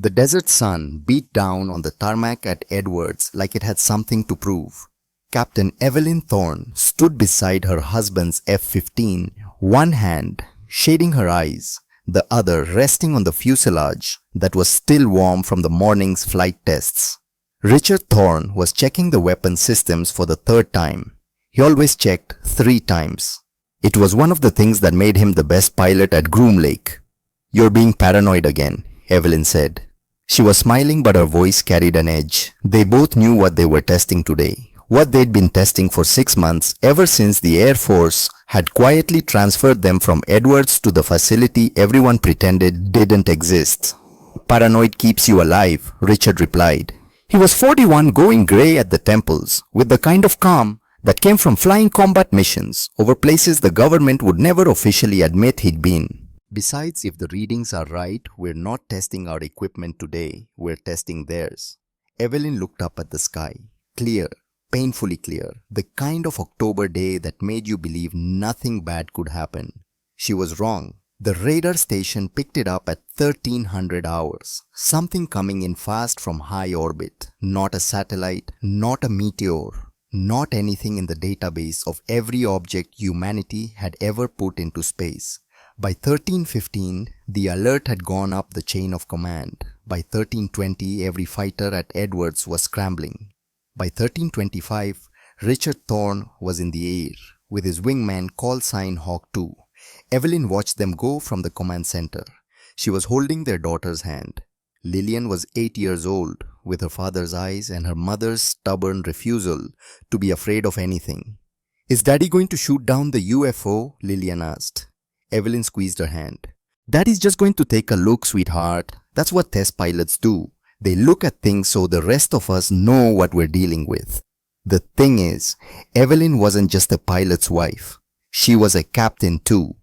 The desert sun beat down on the tarmac at Edwards like it had something to prove. Captain Evelyn Thorne stood beside her husband's F-15, one hand shading her eyes, the other resting on the fuselage that was still warm from the morning's flight tests. Richard Thorne was checking the weapon systems for the third time. He always checked 3 times. It was one of the things that made him the best pilot at Groom Lake. "You're being paranoid again," Evelyn said. She was smiling, but her voice carried an edge. They both knew what they were testing today. What they'd been testing for 6 months, ever since the Air Force had quietly transferred them from Edwards to the facility everyone pretended didn't exist. "Paranoid keeps you alive," Richard replied. He was 41, going grey at the temples, with the kind of calm that came from flying combat missions over places the government would never officially admit he'd been. "Besides, if the readings are right, we're not testing our equipment today, we're testing theirs." Evelyn looked up at the sky. Clear, painfully clear, the kind of October day that made you believe nothing bad could happen. She was wrong. The radar station picked it up at 1300 hours, something coming in fast from high orbit, not a satellite, not a meteor, not anything in the database of every object humanity had ever put into space. By 1315, the alert had gone up the chain of command. By 1320, every fighter at Edwards was scrambling. By 1325, Richard Thorne was in the air, with his wingman call sign Hawk 2. Evelyn watched them go from the command center. She was holding their daughter's hand. Lillian was 8 years old, with her father's eyes and her mother's stubborn refusal to be afraid of anything. "Is Daddy going to shoot down the UFO?" Lillian asked. Evelyn squeezed her hand. "Daddy's just going to take a look, sweetheart. That's what test pilots do. They look at things so the rest of us know what we're dealing with." The thing is, Evelyn wasn't just a pilot's wife. She was a captain too,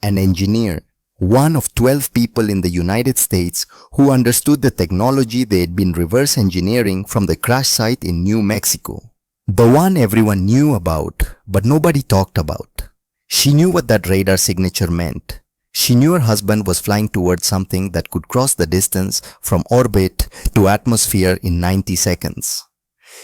an engineer, one of 12 people in the United States who understood the technology they had been reverse engineering from the crash site in New Mexico. The one everyone knew about, but nobody talked about. She knew what that radar signature meant. She knew her husband was flying towards something that could cross the distance from orbit to atmosphere in 90 seconds.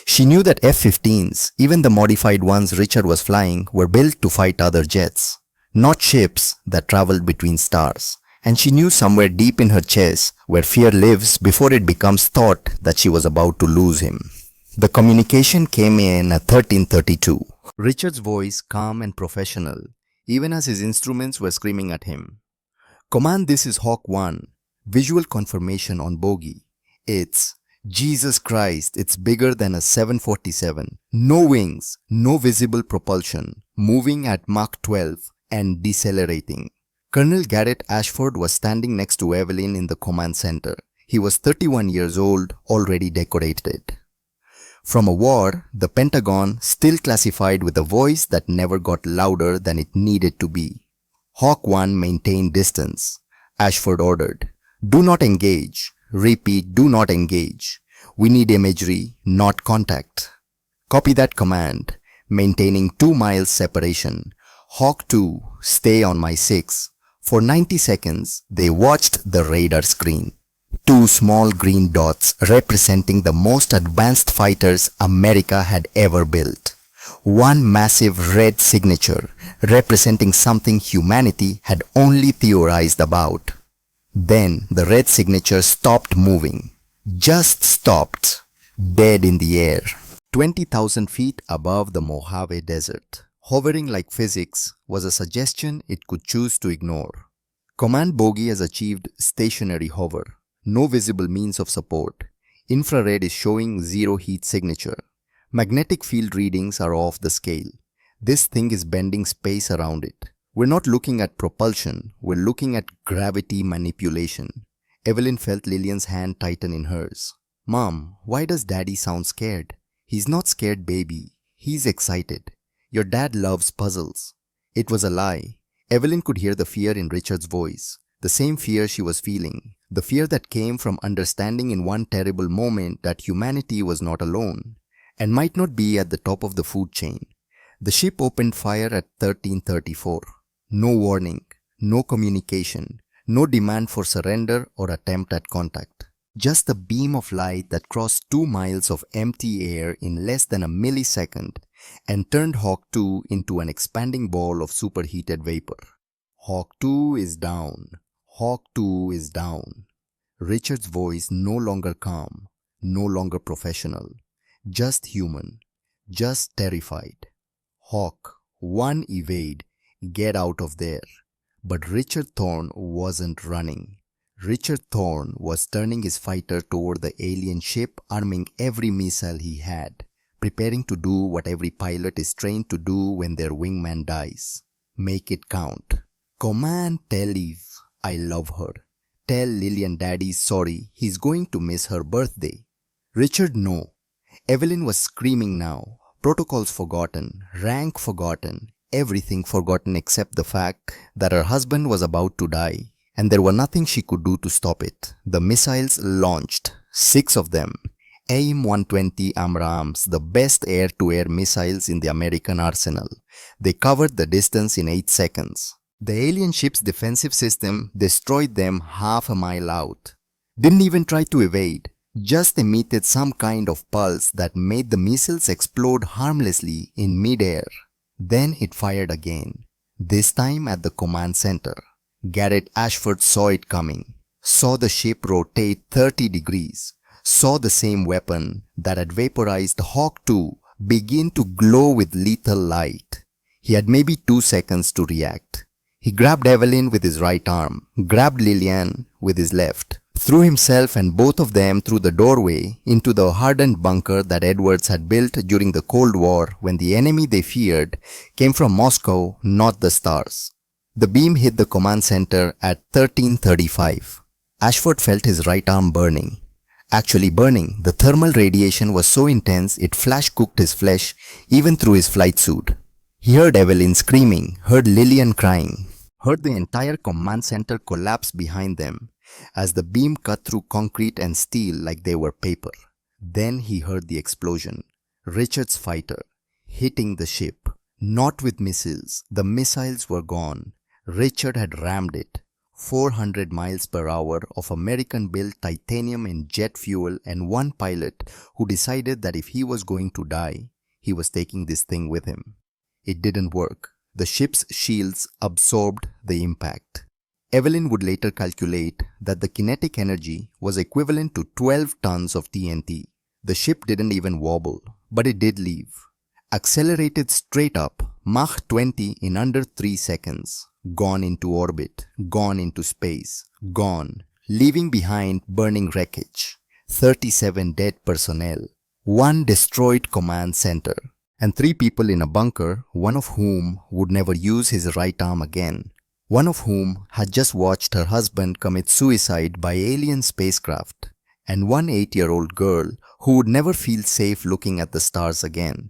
She knew that F-15s, even the modified ones Richard was flying, were built to fight other jets, not ships that traveled between stars. And she knew somewhere deep in her chest where fear lives before it becomes thought that she was about to lose him. The communication came in at 1332. Richard's voice calm and professional, even as his instruments were screaming at him. "Command, this is Hawk 1. Visual confirmation on bogey. It's Jesus Christ, it's bigger than a 747. No wings, no visible propulsion, moving at Mach 12 and decelerating." Colonel Garrett Ashford was standing next to Evelyn in the command center. He was 31 years old, already decorated. From a war, the Pentagon still classified with a voice that never got louder than it needed to be. "Hawk 1, maintain distance," Ashford ordered. "Do not engage. Repeat, do not engage. We need imagery, not contact." "Copy that command. Maintaining 2 miles separation. Hawk 2, stay on my 6. For 90 seconds, they watched the radar screen. 2 small green dots representing the most advanced fighters America had ever built. 1 massive red signature representing something humanity had only theorized about. Then the red signature stopped moving. Just stopped. Dead in the air. 20,000 feet above the Mojave Desert. Hovering like physics was a suggestion it could choose to ignore. Command bogey has achieved stationary hover. No visible means of support. Infrared is showing 0 heat signature. Magnetic field readings are off the scale. This thing is bending space around it. We're not looking at propulsion, we're looking at gravity manipulation. Evelyn felt Lillian's hand tighten in hers. "Mom, why does Daddy sound scared?" "He's not scared, baby. He's excited. Your dad loves puzzles." It was a lie. Evelyn could hear the fear in Richard's voice. The same fear she was feeling. The fear that came from understanding in one terrible moment that humanity was not alone and might not be at the top of the food chain. The ship opened fire at 1334. No warning, no communication, no demand for surrender or attempt at contact. Just a beam of light that crossed 2 miles of empty air in less than a millisecond and turned Hawk 2 into an expanding ball of superheated vapor. Hawk 2 is down. Hawk 2 is down. Richard's voice no longer calm, no longer professional, just human, just terrified. Hawk, 1 evade, get out of there. But Richard Thorne wasn't running. Richard Thorne was turning his fighter toward the alien ship, arming every missile he had, preparing to do what every pilot is trained to do when their wingman dies. Make it count. Command, tell Eve I love her. Tell Lillian Daddy's sorry, he's going to miss her birthday. Richard, no. Evelyn was screaming now. Protocols forgotten, rank forgotten, everything forgotten except the fact that her husband was about to die. And there was nothing she could do to stop it. The missiles launched, 6 of them. AIM-120 Abrams, the best air-to-air missiles in the American arsenal. They covered the distance in 8 seconds. The alien ship's defensive system destroyed them half a mile out. Didn't even try to evade, just emitted some kind of pulse that made the missiles explode harmlessly in mid-air. Then it fired again, this time at the command center. Garrett Ashford saw it coming, saw the ship rotate 30 degrees, saw the same weapon that had vaporized Hawk 2 begin to glow with lethal light. He had maybe 2 seconds to react. He grabbed Evelyn with his right arm, grabbed Lillian with his left, threw himself and both of them through the doorway into the hardened bunker that Edwards had built during the Cold War when the enemy they feared came from Moscow, not the stars. The beam hit the command center at 13:35. Ashford felt his right arm burning. Actually burning, the thermal radiation was so intense it flash-cooked his flesh even through his flight suit. He heard Evelyn screaming, heard Lillian crying, heard the entire command center collapse behind them as the beam cut through concrete and steel like they were paper. Then he heard the explosion, Richard's fighter, hitting the ship. Not with missiles, the missiles were gone. Richard had rammed it, 400 miles per hour of American-built titanium in jet fuel, and one pilot who decided that if he was going to die, he was taking this thing with him. It didn't work. The ship's shields absorbed the impact. Evelyn would later calculate that the kinetic energy was equivalent to 12 tons of TNT. The ship didn't even wobble, but it did leave. Accelerated straight up, Mach 20 in under 3 seconds. Gone into orbit, gone into space, gone, leaving behind burning wreckage, 37 dead personnel, 1 destroyed command center, and 3 people in a bunker, one of whom would never use his right arm again, one of whom had just watched her husband commit suicide by alien spacecraft, and one 8-year-old girl who would never feel safe looking at the stars again.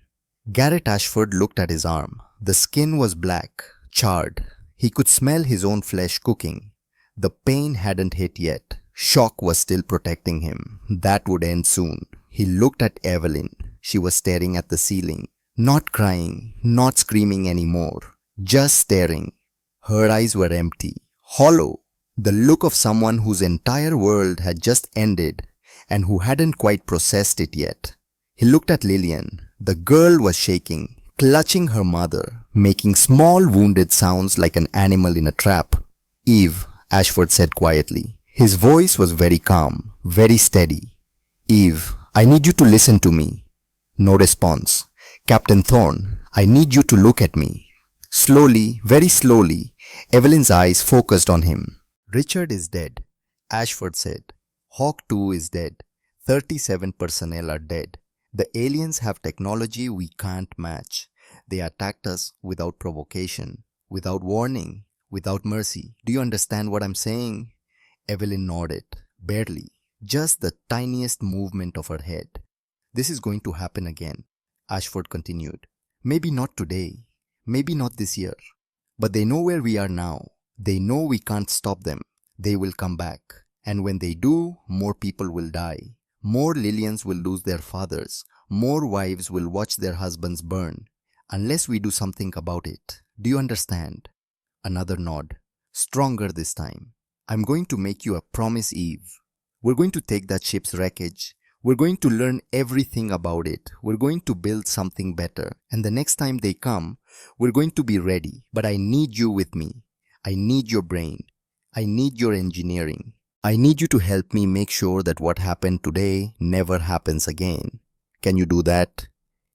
Garrett Ashford looked at his arm. The skin was black, charred. He could smell his own flesh cooking. The pain hadn't hit yet. Shock was still protecting him. That would end soon. He looked at Evelyn. She was staring at the ceiling. Not crying, not screaming anymore. Just staring. Her eyes were empty, hollow. The look of someone whose entire world had just ended and who hadn't quite processed it yet. He looked at Lillian. The girl was shaking, clutching her mother, making small wounded sounds like an animal in a trap. "Eve," Ashford said quietly. His voice was very calm, very steady. "Eve, I need you to listen to me." No response. "Captain Thorne, I need you to look at me." Slowly, very slowly, Evelyn's eyes focused on him. "Richard is dead," Ashford said. "Hawk 2 is dead. 37 personnel are dead. The aliens have technology we can't match. They attacked us without provocation, without warning, without mercy. Do you understand what I'm saying?" Evelyn nodded, barely, just the tiniest movement of her head. "This is going to happen again," Ashford continued. "Maybe not today, maybe not this year, but they know where we are now. They know we can't stop them. They will come back. And when they do, more people will die. More Lillians will lose their fathers. More wives will watch their husbands burn. Unless we do something about it. Do you understand?" Another nod. Stronger this time. "I'm going to make you a promise, Eve. We're going to take that ship's wreckage. We're going to learn everything about it. We're going to build something better. And the next time they come, we're going to be ready. But I need you with me. I need your brain. I need your engineering. I need you to help me make sure that what happened today never happens again. Can you do that?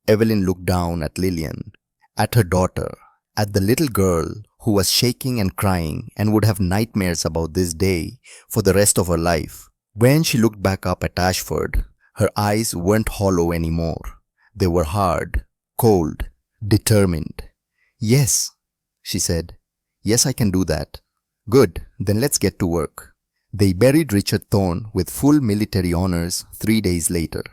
Evelyn looked down at Lillian, at her daughter, at the little girl who was shaking and crying and would have nightmares about this day for the rest of her life. When she looked back up at Ashford, her eyes weren't hollow anymore. They were hard, cold, determined. "Yes," she said. "Yes, I can do that." "Good, then let's get to work." They buried Richard Thorne with full military honors 3 days later.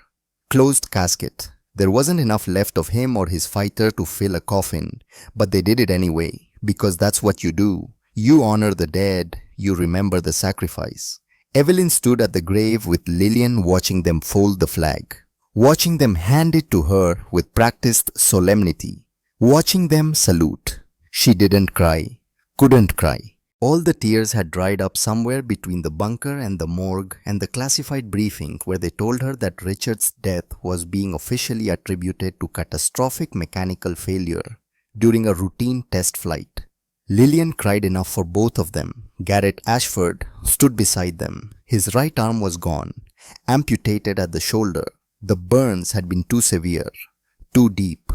Closed casket. There wasn't enough left of him or his fighter to fill a coffin, but they did it anyway, because that's what you do. You honor the dead, you remember the sacrifice. Evelyn stood at the grave with Lillian watching them fold the flag, watching them hand it to her with practiced solemnity, watching them salute. She didn't cry, couldn't cry. All the tears had dried up somewhere between the bunker and the morgue and the classified briefing where they told her that Richard's death was being officially attributed to catastrophic mechanical failure during a routine test flight. Lillian cried enough for both of them. Garrett Ashford stood beside them. His right arm was gone, amputated at the shoulder. The burns had been too severe, too deep.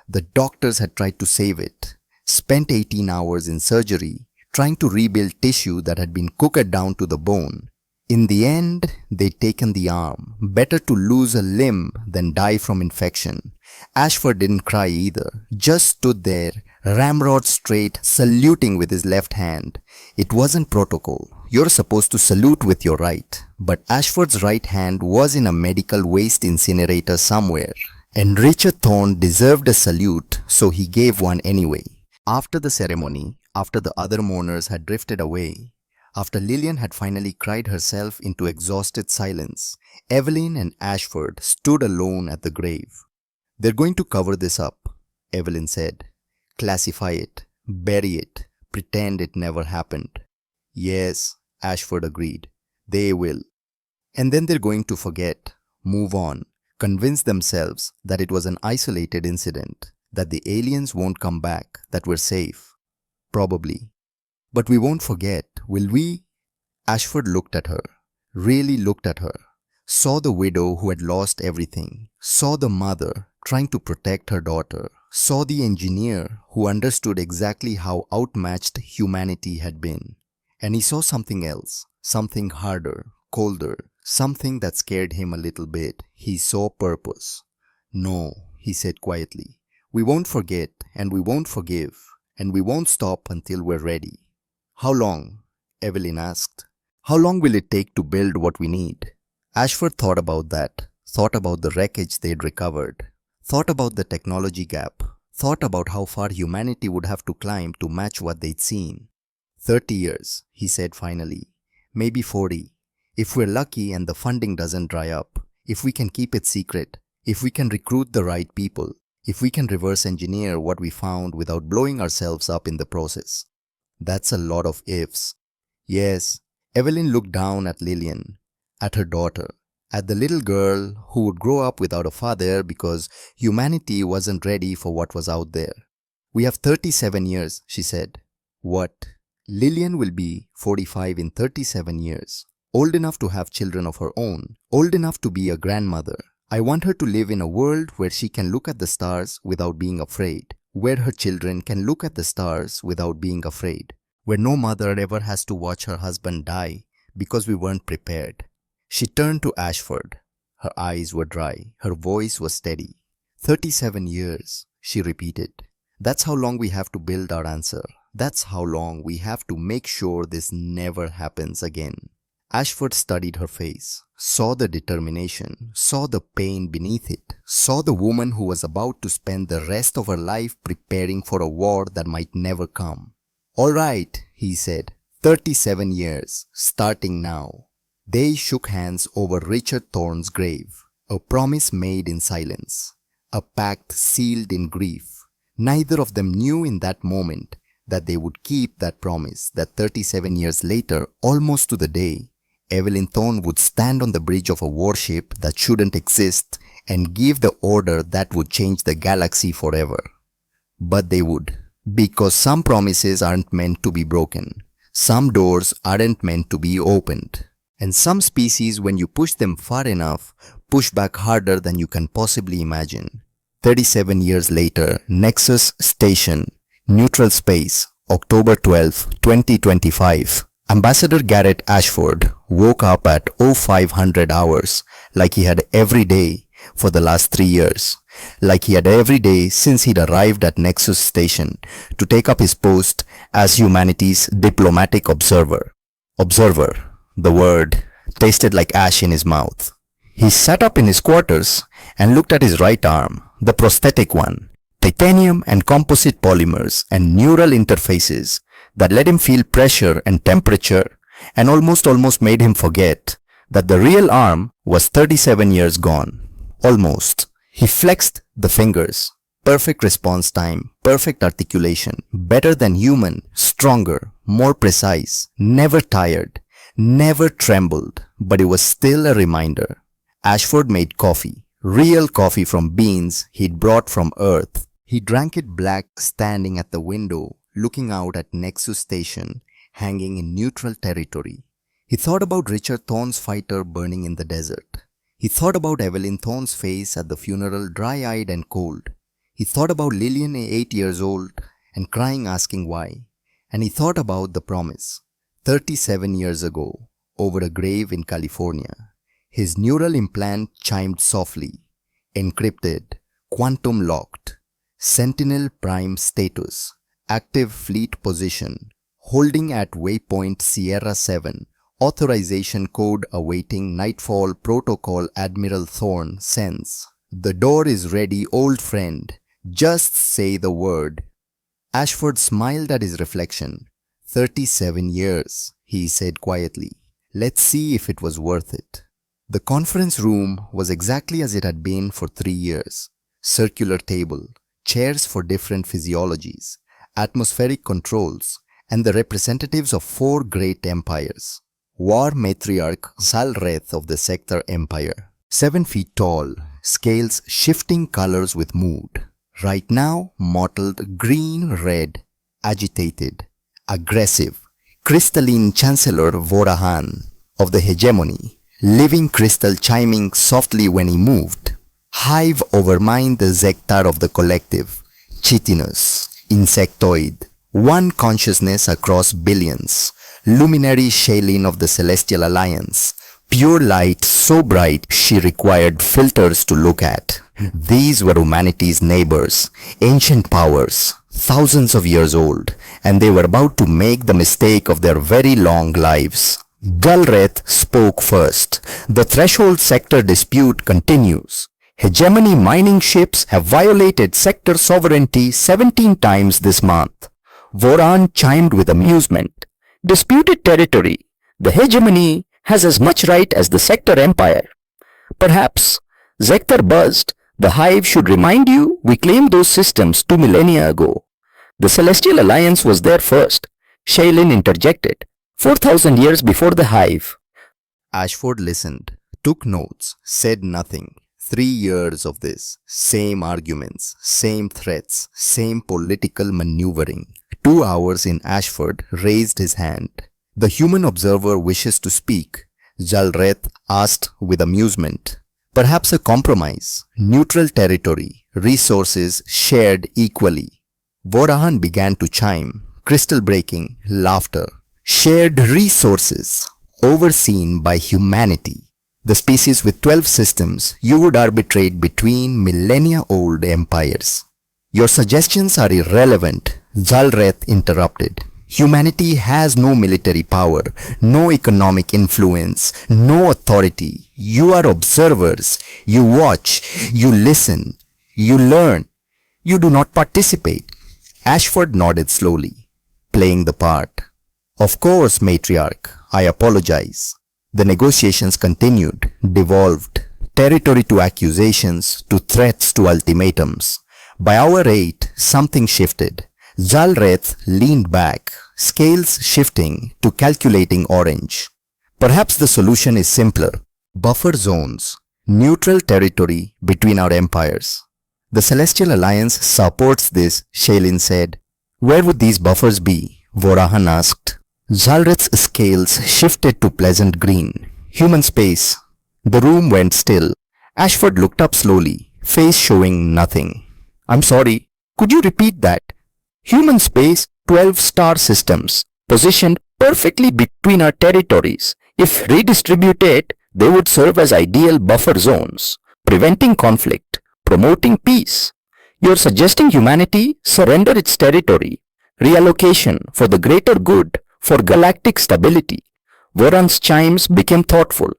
The doctors had tried to save it, spent 18 hours in surgery, trying to rebuild tissue that had been cooked down to the bone. In the end, they'd taken the arm. Better to lose a limb than die from infection. Ashford didn't cry either, just stood there, ramrod straight, saluting with his left hand. It wasn't protocol. You're supposed to salute with your right. But Ashford's right hand was in a medical waste incinerator somewhere. And Richard Thorne deserved a salute, so he gave one anyway. After the ceremony, after the other mourners had drifted away, after Lillian had finally cried herself into exhausted silence, Evelyn and Ashford stood alone at the grave. "They're going to cover this up," Evelyn said. "Classify it, bury it, pretend it never happened." "Yes," Ashford agreed. "They will. And then they're going to forget, move on, convince themselves that it was an isolated incident, that the aliens won't come back, that we're safe. Probably. But we won't forget, will we?" Ashford looked at her, really looked at her, saw the widow who had lost everything, saw the mother trying to protect her daughter, saw the engineer who understood exactly how outmatched humanity had been. And he saw something else, something harder, colder, something that scared him a little bit. He saw purpose. "No," he said quietly. "We won't forget, and we won't forgive, and we won't stop until we're ready." "How long?" Evelyn asked. "How long will it take to build what we need?" Ashford thought about that, thought about the wreckage they'd recovered, thought about the technology gap, thought about how far humanity would have to climb to match what they'd seen. 30 years, he said finally. Maybe 40. If we're lucky and the funding doesn't dry up, if we can keep it secret, if we can recruit the right people, if we can reverse engineer what we found without blowing ourselves up in the process. That's a lot of ifs. Yes, Evelyn looked down at Lillian, at her daughter, at the little girl who would grow up without a father because humanity wasn't ready for what was out there. "We have 37 years, she said. "What?" "Lillian will be 45 in 37 years. Old enough to have children of her own, old enough to be a grandmother. I want her to live in a world where she can look at the stars without being afraid, where her children can look at the stars without being afraid, where no mother ever has to watch her husband die because we weren't prepared." She turned to Ashford. Her eyes were dry, her voice was steady. 37 years, she repeated. "That's how long we have to build our answer. That's how long we have to make sure this never happens again." Ashford studied her face, saw the determination, saw the pain beneath it, saw the woman who was about to spend the rest of her life preparing for a war that might never come. "All right," he said, 37 years, starting now." They shook hands over Richard Thorne's grave, a promise made in silence, a pact sealed in grief. Neither of them knew in that moment that they would keep that promise, that 37 years later, almost to the day, Evelyn Thorne would stand on the bridge of a warship that shouldn't exist and give the order that would change the galaxy forever. But they would, because some promises aren't meant to be broken. Some doors aren't meant to be opened. And some species, when you push them far enough, push back harder than you can possibly imagine. 37 years later, Nexus Station, Neutral Space, October 12, 2025. Ambassador Garrett Ashford woke up at 0500 hours like he had every day for the last 3 years. Like he had every day since he'd arrived at Nexus Station to take up his post as humanity's diplomatic observer. Observer, the word tasted like ash in his mouth. He sat up in his quarters and looked at his right arm, the prosthetic one, titanium and composite polymers and neural interfaces that let him feel pressure and temperature and almost made him forget that the real arm was 37 years gone. Almost. He flexed the fingers. Perfect response time, perfect articulation, better than human, stronger, more precise, never tired, never trembled, but it was still a reminder. Ashford made coffee, real coffee from beans he'd brought from Earth. He drank it black standing at the window, looking out at Nexus Station, hanging in neutral territory. He thought about Richard Thorne's fighter burning in the desert. He thought about Evelyn Thorne's face at the funeral, dry-eyed and cold. He thought about Lillian, 8 years old, and crying asking why. And he thought about the promise, 37 years ago, over a grave in California. His neural implant chimed softly, encrypted, quantum locked, Sentinel Prime status, active fleet position, holding at waypoint Sierra 7, authorization code awaiting nightfall protocol. Admiral Thorne sends. The door is ready, old friend. Just say the word. Ashford smiled at his reflection. 37 years, he said quietly. Let's see if it was worth it. The conference room was exactly as it had been for 3 years. Circular table, chairs for different physiologies, atmospheric controls, and the representatives of 4 great empires. War matriarch Zalreth of the Sector Empire, 7 feet tall, scales shifting colors with mood. Right now, mottled green-red, agitated, aggressive, crystalline Chancellor Vorahan of the Hegemony, living crystal chiming softly when he moved. Hive overmined the Zektar of the collective, chitinous, insectoid, one consciousness across billions, luminary Shailene of the Celestial Alliance, pure light so bright she required filters to look at. These were humanity's neighbors, ancient powers, thousands of years old, and they were about to make the mistake of their very long lives. Galreth spoke first. The threshold sector dispute continues. Hegemony mining ships have violated sector sovereignty 17 times this month. Voran chimed with amusement. Disputed territory. The hegemony has as much right as the sector empire. Perhaps, Zektar buzzed, the Hive should remind you we claimed those systems 2 millennia ago. The Celestial Alliance was there first, Shailene interjected, 4,000 years before the Hive. Ashford listened, took notes, said nothing. 3 years of this, same arguments, same threats, same political maneuvering. 2 hours in, Ashford raised his hand. The human observer wishes to speak, Zalreth asked with amusement. Perhaps a compromise, neutral territory, resources shared equally. Vorahan began to chime, crystal breaking, laughter. Shared resources, overseen by humanity. The species with 12 systems, you would arbitrate between millennia-old empires. Your suggestions are irrelevant, Zalreth interrupted. Humanity has no military power, no economic influence, no authority. You are observers. You watch, you listen, you learn. You do not participate. Ashford nodded slowly, playing the part. Of course, matriarch, I apologize. The negotiations continued, devolved, territory to accusations, to threats, to ultimatums. By hour 8, something shifted. Zalreth leaned back, scales shifting to calculating orange. Perhaps the solution is simpler. Buffer zones, neutral territory between our empires. The Celestial Alliance supports this, Shaylin said. Where would these buffers be? Vorahan asked. Zalrith's scales shifted to pleasant green. Human space. The room went still. Ashford looked up slowly, face showing nothing. I'm sorry, could you repeat that? Human space, 12 star systems, positioned perfectly between our territories. If redistributed, they would serve as ideal buffer zones, preventing conflict, promoting peace. You're suggesting humanity surrender its territory, reallocation for the greater good, for galactic stability. Voran's chimes became thoughtful.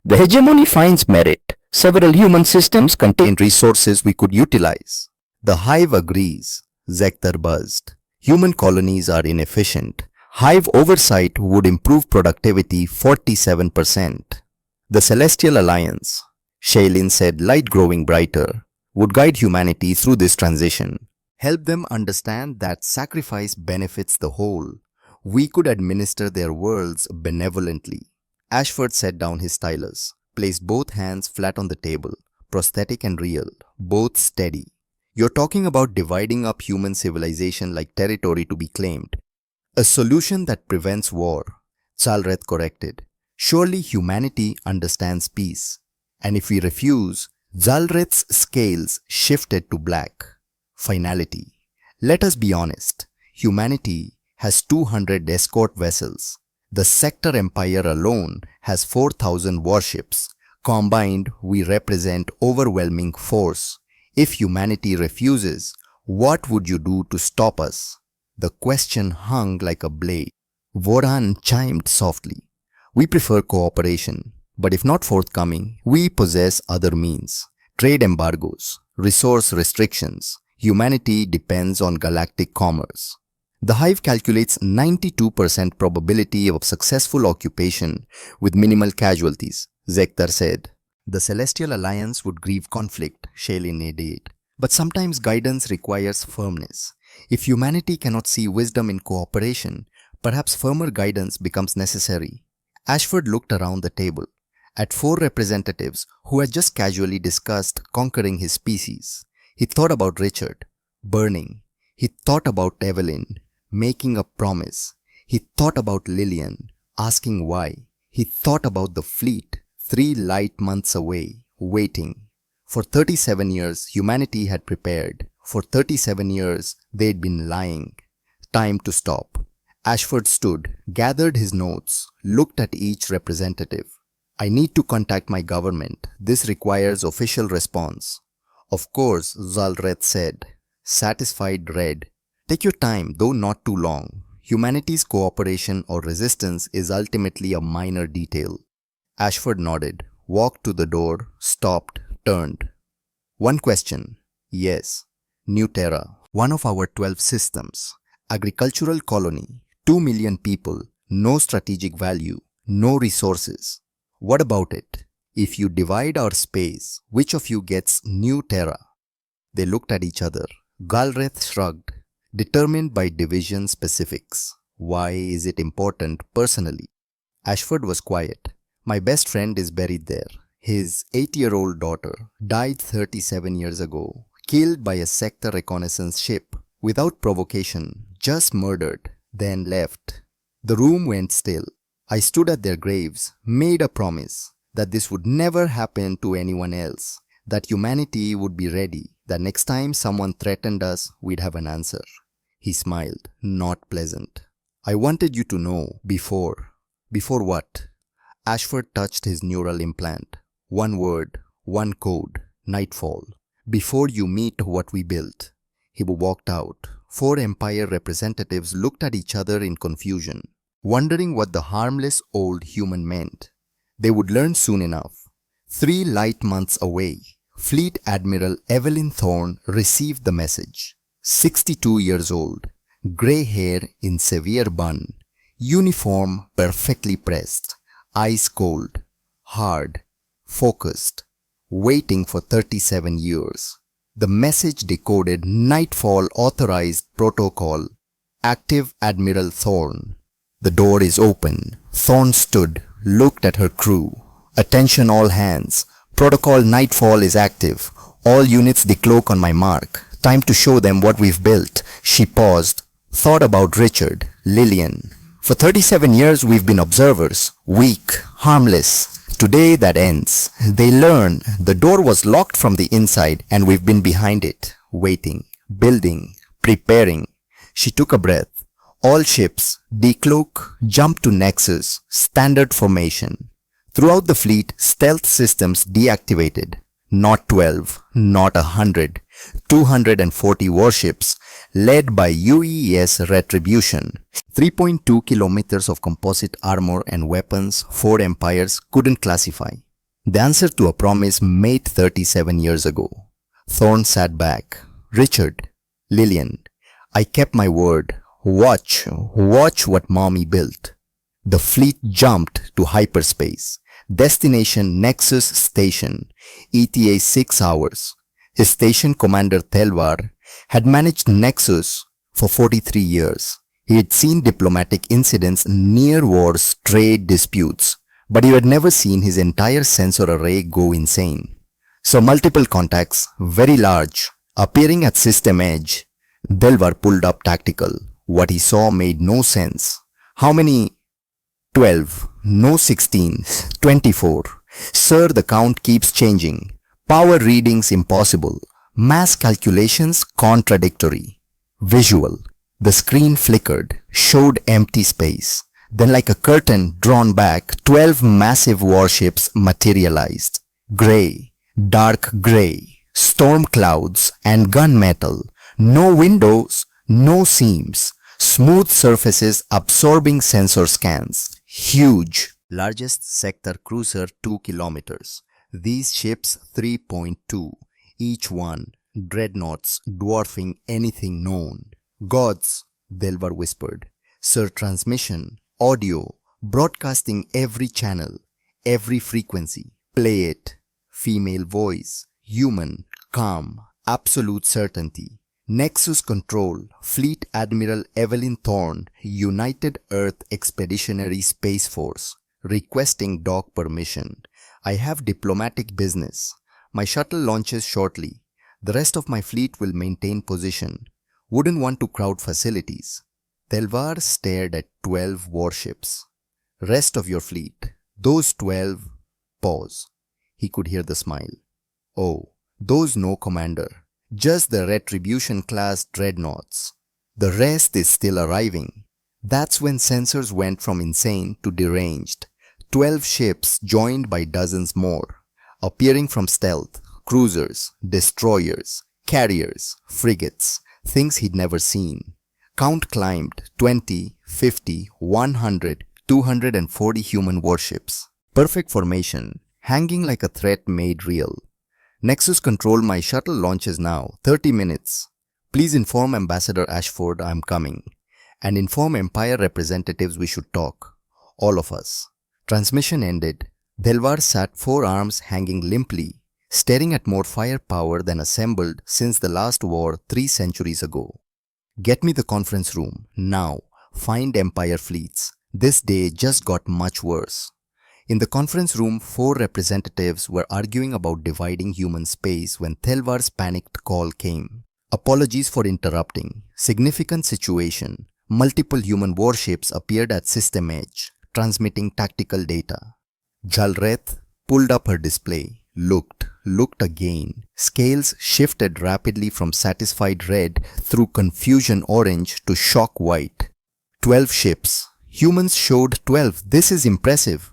The hegemony finds merit. Several human systems contain resources we could utilize. The hive agrees, Zektar buzzed. Human colonies are inefficient. Hive oversight would improve productivity 47%. The Celestial Alliance, Shaylin said, light growing brighter, would guide humanity through this transition. Help them understand that sacrifice benefits the whole. We could administer their worlds benevolently. Ashford set down his stylus, placed both hands flat on the table, prosthetic and real, both steady. You're talking about dividing up human civilization like territory to be claimed. A solution that prevents war, Zalrith corrected. Surely humanity understands peace. And if we refuse, Zalrith's scales shifted to black. Finality. Let us be honest. Humanity has 200 escort vessels. The Sector Empire alone has 4,000 warships. Combined, we represent overwhelming force. If humanity refuses, what would you do to stop us? The question hung like a blade. Voran chimed softly. We prefer cooperation, but if not forthcoming, we possess other means. Trade embargoes, resource restrictions. Humanity depends on galactic commerce. The Hive calculates 92% probability of successful occupation with minimal casualties, Zektar said. The Celestial Alliance would grieve conflict, Shaylin added. But sometimes guidance requires firmness. If humanity cannot see wisdom in cooperation, perhaps firmer guidance becomes necessary. Ashford looked around the table at 4 representatives who had just casually discussed conquering his species. He thought about Richard, burning. He thought about Evelyn, making a promise. He thought about Lillian, asking why. He thought about the fleet, 3 light months away, waiting. For 37 years, humanity had prepared. For 37 years, they'd been lying. Time to stop. Ashford stood, gathered his notes, looked at each representative. I need to contact my government. This requires official response. Of course, Zalrith said. Satisfied read. Take your time, though not too long. Humanity's cooperation or resistance is ultimately a minor detail. Ashford nodded, walked to the door, stopped, turned. One question. Yes. New Terra, one of our 12 systems. Agricultural colony, 2 million people, no strategic value, no resources. What about it? If you divide our space, which of you gets New Terra? They looked at each other. Galreth shrugged, determined by division specifics. Why is it important personally? Ashford was quiet. My best friend is buried there. His 8-year-old daughter died 37 years ago, killed by a sector reconnaissance ship, without provocation, just murdered, then left. The room went still. I stood at their graves, made a promise that this would never happen to anyone else, that humanity would be ready, that next time someone threatened us, we'd have an answer. He smiled, not pleasant. I wanted you to know before. Before what? Ashford touched his neural implant. One word, one code, nightfall. Before you meet what we built. He walked out. 4 Empire representatives looked at each other in confusion, wondering what the harmless old human meant. They would learn soon enough. 3 light months away, Fleet Admiral Evelyn Thorne received the message. 62 years old, grey hair in severe bun, uniform perfectly pressed, eyes cold, hard, focused, waiting for 37 years. The message decoded Nightfall authorized protocol. Active Admiral Thorne. The door is open. Thorne stood, looked at her crew. Attention all hands. Protocol Nightfall is active. All units decloak on my mark. Time to show them what we've built. She paused, thought about Richard, Lillian. For 37 years we've been observers, weak, harmless. Today that ends. They learn the door was locked from the inside and we've been behind it, waiting, building, preparing. She took a breath. All ships, decloak, jump to Nexus, standard formation. Throughout the fleet, stealth systems deactivated. Not 12, not 100, 240 warships, led by UES Retribution. 3.2 kilometers of composite armor and weapons 4 empires couldn't classify. The answer to a promise made 37 years ago. Thorne sat back. Richard, Lillian, I kept my word. Watch what Mommy built. The fleet jumped to hyperspace. Destination Nexus Station. ETA 6 hours. His station commander Telvar had managed Nexus for 43 years. He had seen diplomatic incidents, near wars, trade disputes, but he had never seen his entire sensor array go insane. So multiple contacts, very large, appearing at system edge. Delvar pulled up tactical. What he saw made no sense. How many? 12. No 16. 24. Sir, the count keeps changing. Power readings impossible. Mass calculations contradictory. Visual. The screen flickered, showed empty space. Then like a curtain drawn back, 12 massive warships materialized. Grey, dark grey, storm clouds and gunmetal. No windows, no seams. Smooth surfaces absorbing sensor scans. Huge. Largest sector cruiser 2 kilometers. These ships 3.2. Each one. Dreadnoughts dwarfing anything known. Gods, Delvar whispered. Sir, transmission, audio, broadcasting every channel, every frequency. Play it. Female voice, human, calm, absolute certainty. Nexus Control, Fleet Admiral Evelyn Thorne, United Earth Expeditionary Space Force, requesting dock permission. I have diplomatic business. My shuttle launches shortly. The rest of my fleet will maintain position. Wouldn't want to crowd facilities. Telvar stared at 12 warships. Rest of your fleet. Those 12. Pause. He could hear the smile. Oh, those no commander. Just the Retribution class dreadnoughts. The rest is still arriving. That's when sensors went from insane to deranged. 12 ships joined by dozens more, appearing from stealth, cruisers, destroyers, carriers, frigates, things he'd never seen. Count climbed 20, 50, 100, 240 human warships. Perfect formation, hanging like a threat made real. Nexus Control, my shuttle launches now, 30 minutes. Please inform Ambassador Ashford I'm coming. And inform Empire representatives we should talk. All of us. Transmission ended. Delvar sat, forearms hanging limply, staring at more firepower than assembled since the last war 3 centuries ago. Get me the conference room, now. Find Empire fleets. This day just got much worse. In the conference room, 4 representatives were arguing about dividing human space when Telvar's panicked call came. Apologies for interrupting. Significant situation. Multiple human warships appeared at system edge, transmitting tactical data. Jalreth pulled up her display, looked again. Scales shifted rapidly from satisfied red through confusion orange to shock white. 12 ships. Humans showed 12. This is impressive.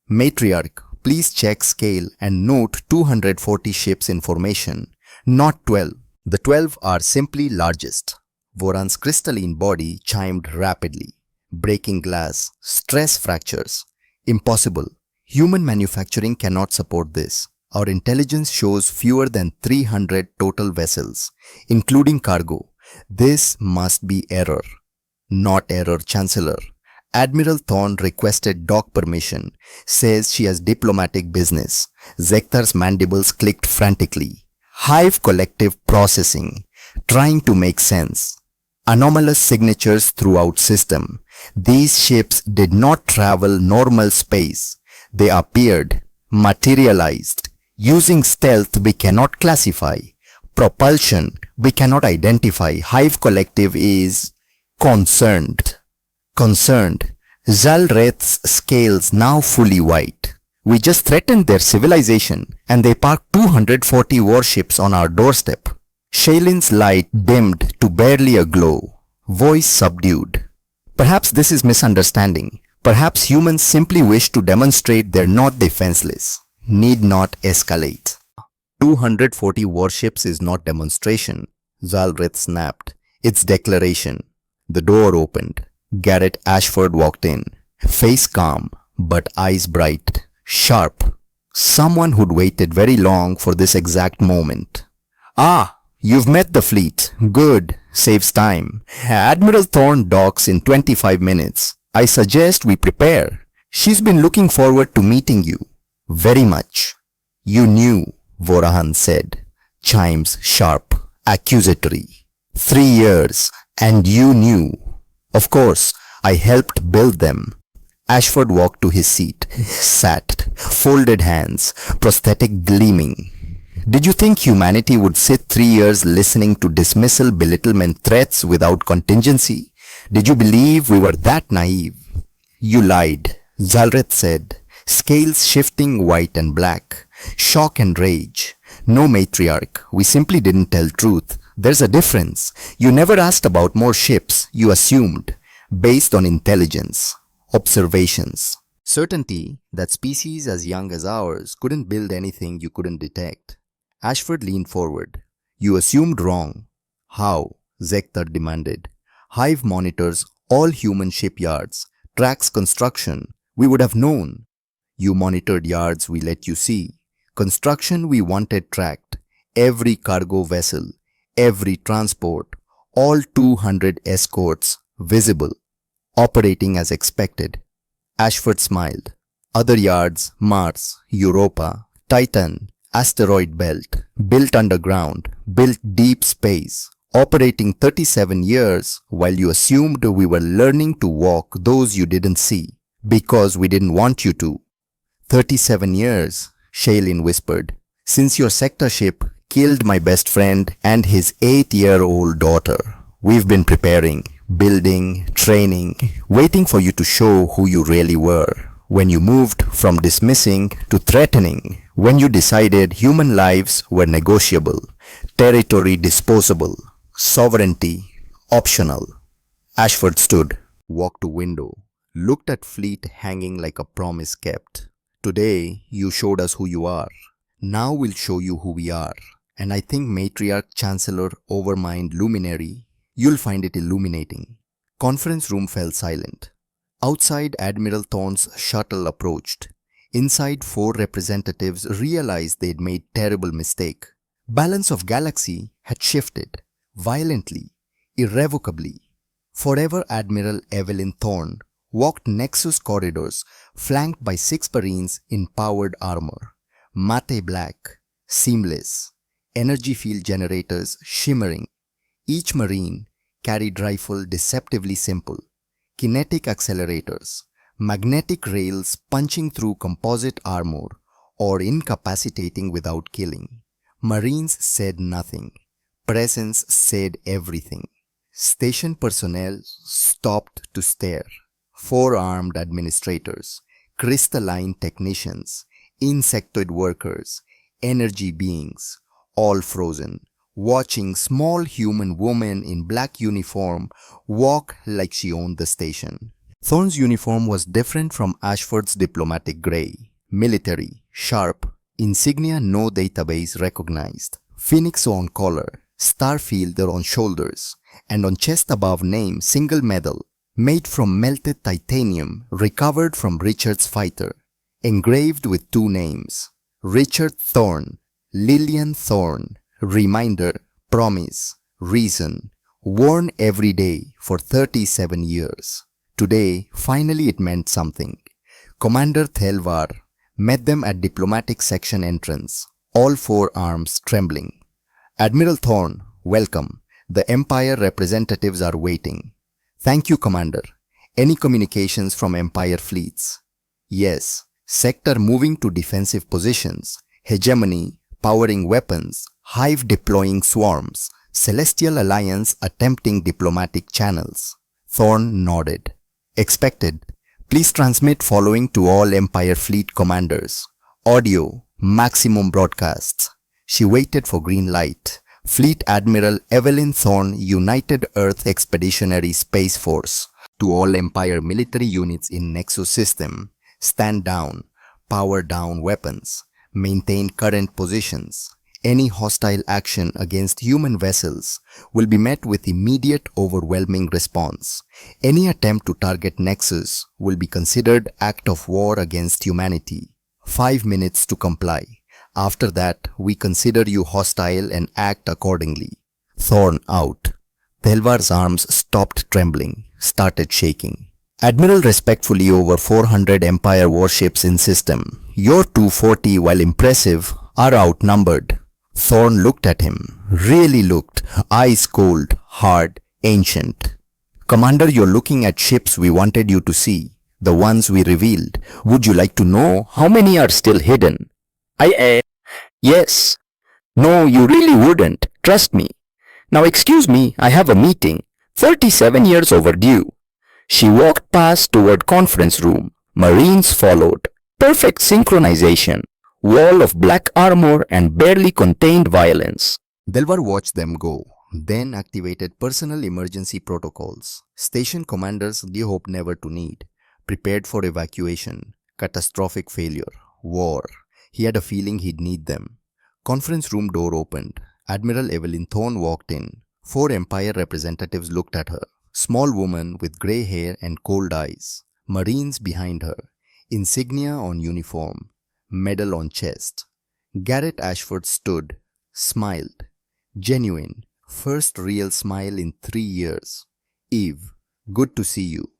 Matriarch, please check scale and note 240 ships in formation, not 12. The 12 are simply largest. Voran's crystalline body chimed rapidly. Breaking glass, stress fractures. Impossible. Human manufacturing cannot support this. Our intelligence shows fewer than 300 total vessels, including cargo. This must be error. Not error, Chancellor. Admiral Thorne requested dock permission, says she has diplomatic business. Zektar's mandibles clicked frantically. Hive collective processing, trying to make sense. Anomalous signatures throughout system. These ships did not travel normal space. They appeared, materialized, using stealth we cannot classify. Propulsion we cannot identify. Hive Collective is concerned. Concerned. Zalreth's scales now fully white. We just threatened their civilization and they parked 240 warships on our doorstep. Shaylin's light dimmed to barely a glow. Voice subdued. Perhaps this is misunderstanding. Perhaps humans simply wish to demonstrate they're not defenseless. Need not escalate. 240 warships is not demonstration, Zalreth snapped. It's declaration. The door opened. Garrett Ashford walked in. Face calm, but eyes bright, sharp. Someone who'd waited very long for this exact moment. Ah, you've met the fleet. Good. Saves time. Admiral Thorne docks in 25 minutes. I suggest we prepare. She's been looking forward to meeting you. Very much. You knew, Vorahan said. Chimes sharp, accusatory. 3 years, and you knew. Of course, I helped build them. Ashford walked to his seat, sat, folded hands, prosthetic gleaming. Did you think humanity would sit 3 years listening to dismissal, belittlement, threats without contingency? Did you believe we were that naive? You lied, Zalreth said, scales shifting white and black. Shock and rage. No matriarch, we simply didn't tell truth. There's a difference. You never asked about more ships, you assumed, based on intelligence, observations. Certainty that species as young as ours couldn't build anything you couldn't detect. Ashford leaned forward. You assumed wrong. How? Zektar demanded. Hive monitors all human shipyards, tracks construction. We would have known. You monitored yards we let you see. Construction we wanted tracked. Every cargo vessel, every transport, all 200 escorts visible, operating as expected. Ashford smiled. Other yards, Mars, Europa, Titan, asteroid belt, built underground, built deep space, operating 37 years while you assumed we were learning to walk those you didn't see, because we didn't want you to. 37 years, Shaylin whispered, since your sector ship killed my best friend and his 8-year-old daughter. We've been preparing, building, training, waiting for you to show who you really were. When you moved from dismissing to threatening, when you decided human lives were negotiable, territory disposable, sovereignty optional. Ashford stood, walked to window, looked at fleet hanging like a promise kept. Today, you showed us who you are. Now we'll show you who we are. And I think Matriarch Chancellor Overmind Luminary, you'll find it illuminating. Conference room fell silent. Outside, Admiral Thorne's shuttle approached. Inside, 4 representatives realized they'd made terrible mistake. Balance of galaxy had shifted. Violently. Irrevocably. Forever Admiral Evelyn Thorne walked Nexus corridors flanked by 6 Marines in powered armor. Matte black. Seamless. Energy field generators shimmering. Each Marine carried rifle deceptively simple. Kinetic accelerators, magnetic rails punching through composite armor or incapacitating without killing. Marines said nothing. Presence said everything. Station personnel stopped to stare. 4 armed administrators, crystalline technicians, insectoid workers, energy beings, all frozen, watching small human woman in black uniform walk like she owned the station. Thorne's uniform was different from Ashford's diplomatic grey. Military, sharp, insignia no database recognized. Phoenix on collar, Starfielder on shoulders, and on chest above name single medal, made from melted titanium recovered from Richard's fighter, engraved with 2 names, Richard Thorne, Lillian Thorne, reminder, promise, reason, worn every day for 37 years. Today, finally it meant something. Commander Thelvar met them at diplomatic section entrance, all 4 arms trembling. Admiral Thorne, welcome. The Empire representatives are waiting. Thank you, Commander. Any communications from Empire fleets? Yes. Sector moving to defensive positions. Hegemony powering weapons. Hive deploying swarms. Celestial Alliance attempting diplomatic channels. Thorn nodded. Expected. Please transmit following to all Empire fleet commanders. Audio. Maximum broadcasts. She waited for green light. Fleet Admiral Evelyn Thorne, United Earth Expeditionary Space Force. To all Empire military units in Nexus system. Stand down. Power down weapons. Maintain current positions. Any hostile action against human vessels will be met with immediate overwhelming response. Any attempt to target Nexus will be considered act of war against humanity. 5 minutes to comply. After that, we consider you hostile and act accordingly. Thorn out. Telvar's arms stopped trembling, started shaking. Admiral, respectfully, over 400 Empire warships in system. Your 240, while impressive, are outnumbered. Thorn looked at him, really looked, eyes cold, hard, ancient. Commander, you're looking at ships we wanted you to see, the ones we revealed. Would you like to know how many are still hidden? Yes. No, you really wouldn't, trust me. Now excuse me, I have a meeting, 37 years overdue. She walked past toward conference room. Marines followed. Perfect synchronization. Wall of black armor and barely contained violence. Delvar watched them go, then activated personal emergency protocols. Station commanders they hoped never to need. Prepared for evacuation. Catastrophic failure. War. He had a feeling he'd need them. Conference room door opened. Admiral Evelyn Thorne walked in. 4 Empire representatives looked at her. Small woman with grey hair and cold eyes. Marines behind her. Insignia on uniform. Medal on chest. Garrett Ashford stood, smiled. Genuine, first real smile in 3 years. Eve, good to see you.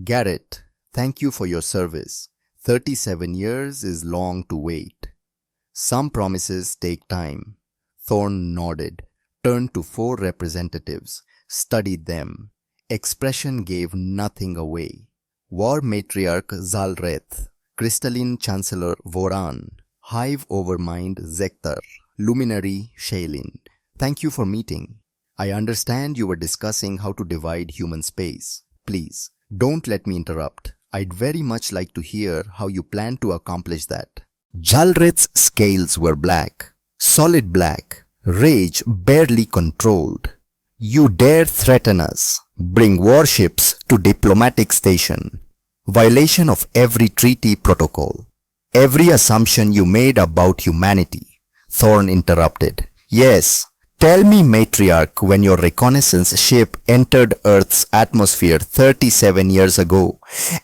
Garrett, thank you for your service. 37 years is long to wait. Some promises take time. Thorne nodded, turned to 4 representatives, studied them. Expression gave nothing away. War Matriarch Zalreth. Crystalline Chancellor Voran, Hive Overmind Zektar, Luminary Shailin. Thank you for meeting. I understand you were discussing how to divide human space. Please, don't let me interrupt. I'd very much like to hear how you plan to accomplish that. Jalreth's scales were black, solid black, rage barely controlled. You dare threaten us, bring warships to diplomatic station. Violation of every treaty protocol. Every assumption you made about humanity. Thorne interrupted. Yes, tell me, Matriarch, when your reconnaissance ship entered Earth's atmosphere 37 years ago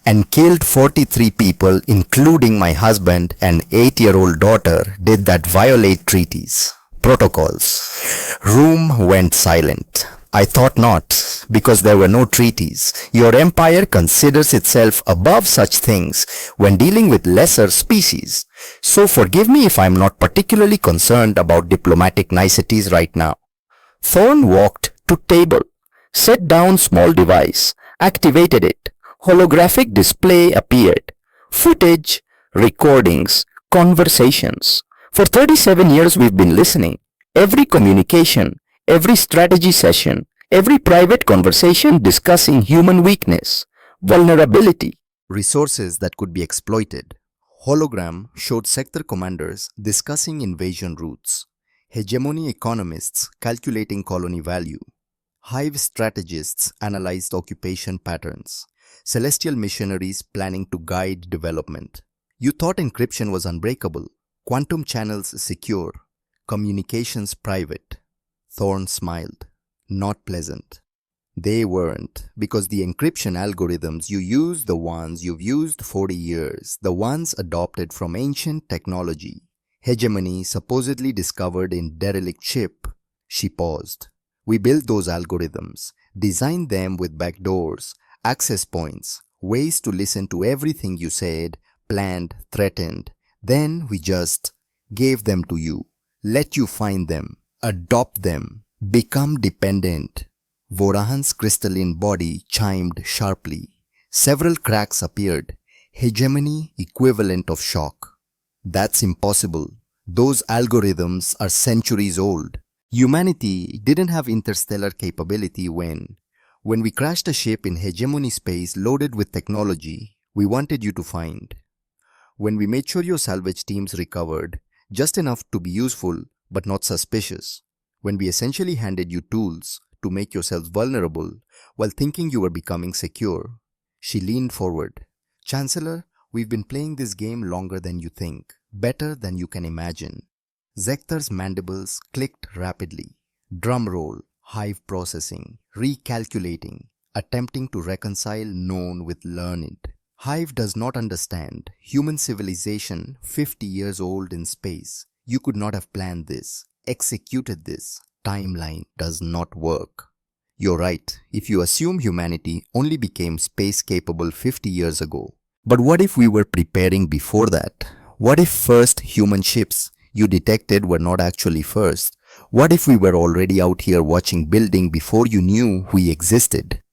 and killed 43 people, including my husband and 8-year-old daughter, did that violate treaties, protocols? Room went silent. I thought not, because there were no treaties. Your empire considers itself above such things when dealing with lesser species. So forgive me if I'm not particularly concerned about diplomatic niceties right now. Thorne walked to table, set down small device, activated it. Holographic display appeared. Footage, recordings, conversations. For 37 years we've been listening. Every communication, every strategy session, every private conversation discussing human weakness, vulnerability, resources that could be exploited. Hologram showed sector commanders discussing invasion routes, hegemony economists calculating colony value, hive strategists analyzed occupation patterns, celestial missionaries planning to guide development. You thought encryption was unbreakable, quantum channels secure, communications private. Thorne smiled. Not pleasant. They weren't, because the encryption algorithms you use, the ones you've used 40 years, the ones adopted from ancient technology. Hegemony supposedly discovered in derelict ship. She paused. We built those algorithms, designed them with backdoors, access points, ways to listen to everything you said, planned, threatened. Then we just gave them to you, let you find them. Adopt them. Become dependent. Vorahan's crystalline body chimed sharply. Several cracks appeared, hegemony equivalent of shock. That's impossible. Those algorithms are centuries old. Humanity didn't have interstellar capability when we crashed a ship in hegemony space loaded with technology we wanted you to find. When we made sure your salvage teams recovered, just enough to be useful but not suspicious. When we essentially handed you tools to make yourselves vulnerable while thinking you were becoming secure. She leaned forward. Chancellor, we've been playing this game longer than you think, better than you can imagine. Zector's mandibles clicked rapidly. Drum roll, hive processing, recalculating, attempting to reconcile known with learned. Hive does not understand. Human civilization, 50 years old in space. You could not have planned this, executed this. Timeline does not work. You're right, if you assume humanity only became space capable 50 years ago. But what if we were preparing before that? What if first human ships you detected were not actually first? What if we were already out here watching building before you knew we existed?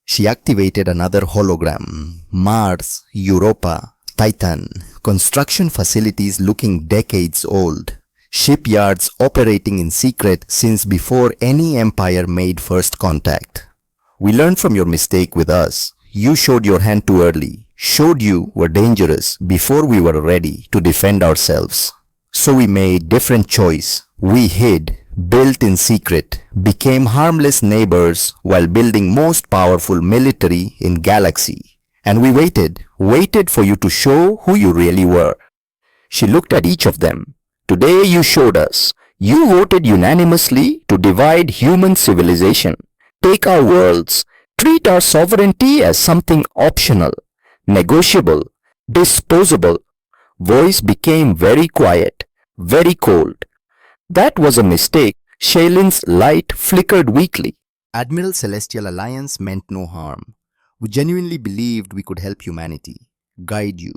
She activated another hologram. Mars, Europa, Titan, construction facilities looking decades old. Shipyards operating in secret since before any empire made first contact. We learned from your mistake with us. You showed your hand too early, showed you were dangerous before we were ready to defend ourselves. So we made different choice. We hid, built in secret, became harmless neighbors while building most powerful military in galaxy. And we waited for you to show who you really were. She looked at each of them. Today you showed us. You voted unanimously to divide human civilization, take our worlds, treat our sovereignty as something optional, negotiable, disposable. Voice became very quiet, very cold. That was a mistake. Shaylin's light flickered weakly. Admiral Celestial Alliance meant no harm. We genuinely believed we could help humanity, guide you,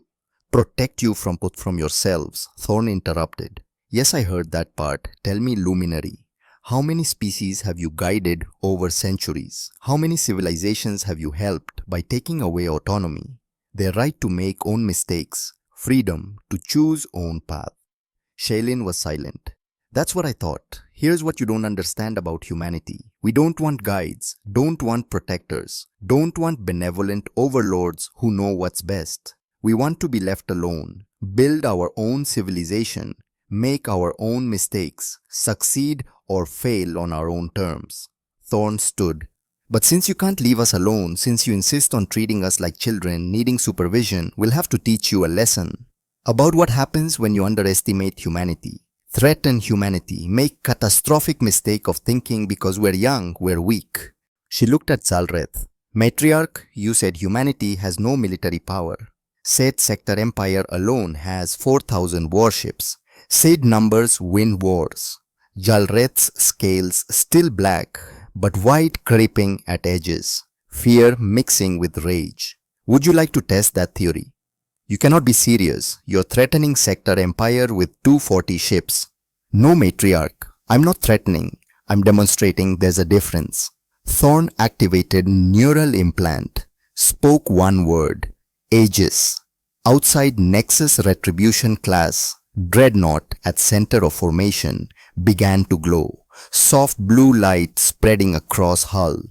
protect you from yourselves, Thorn interrupted. Yes, I heard that part. Tell me, Luminary, how many species have you guided over centuries? How many civilizations have you helped by taking away autonomy, their right to make own mistakes, freedom to choose own path? Shaylin was silent. That's what I thought. Here's what you don't understand about humanity. We don't want guides, don't want protectors, don't want benevolent overlords who know what's best. We want to be left alone, build our own civilization, make our own mistakes, succeed or fail on our own terms. Thorn stood. But since you can't leave us alone, since you insist on treating us like children needing supervision, we'll have to teach you a lesson about what happens when you underestimate humanity, threaten humanity, make catastrophic mistake of thinking because we're young, we're weak. She looked at Zalreth. Matriarch, you said humanity has no military power. Said Sector Empire alone has 4,000 warships. Said numbers win wars. Jalreth's scales still black, but white creeping at edges. Fear mixing with rage. Would you like to test that theory? You cannot be serious. You're threatening Sector Empire with 240 ships. No, Matriarch. I'm not threatening. I'm demonstrating there's a difference. Thorn activated neural implant. Spoke one word. Aegis. Outside Nexus Retribution class, Dreadnought at center of formation began to glow. Soft blue light spreading across hull.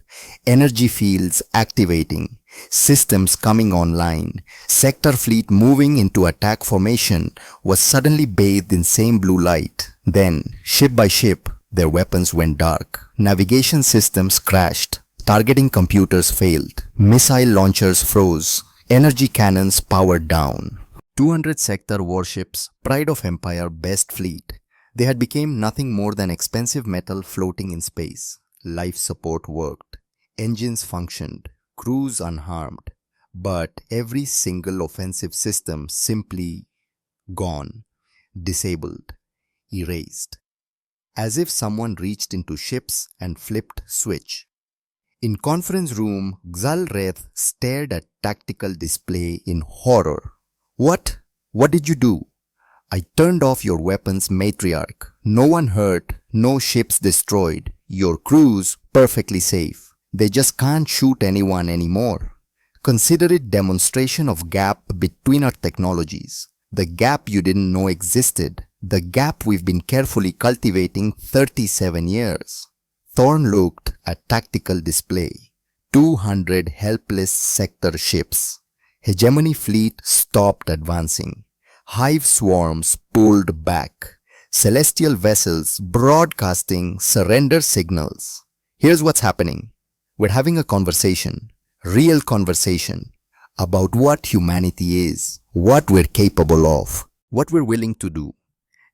Energy fields activating. Systems coming online. Sector fleet moving into attack formation was suddenly bathed in same blue light. Then, ship by ship, their weapons went dark. Navigation systems crashed. Targeting computers failed. Missile launchers froze. Energy cannons powered down. 200 sector warships, pride of Empire, best fleet. They had become nothing more than expensive metal floating in space. Life support worked. Engines functioned. Crews unharmed. But every single offensive system simply gone. Disabled. Erased. As if someone reached into ships and flipped switch. In conference room, Xalreth stared at tactical display in horror. What? What did you do? I turned off your weapons, Matriarch. No one hurt, no ships destroyed. Your crews perfectly safe. They just can't shoot anyone anymore. Consider it demonstration of gap between our technologies. The gap you didn't know existed. The gap we've been carefully cultivating 37 years. Thorn looked at tactical display. 200 helpless sector ships. Hegemony fleet stopped advancing. Hive swarms pulled back. Celestial vessels broadcasting surrender signals. Here's what's happening. We're having a conversation, real conversation, about what humanity is, what we're capable of, what we're willing to do,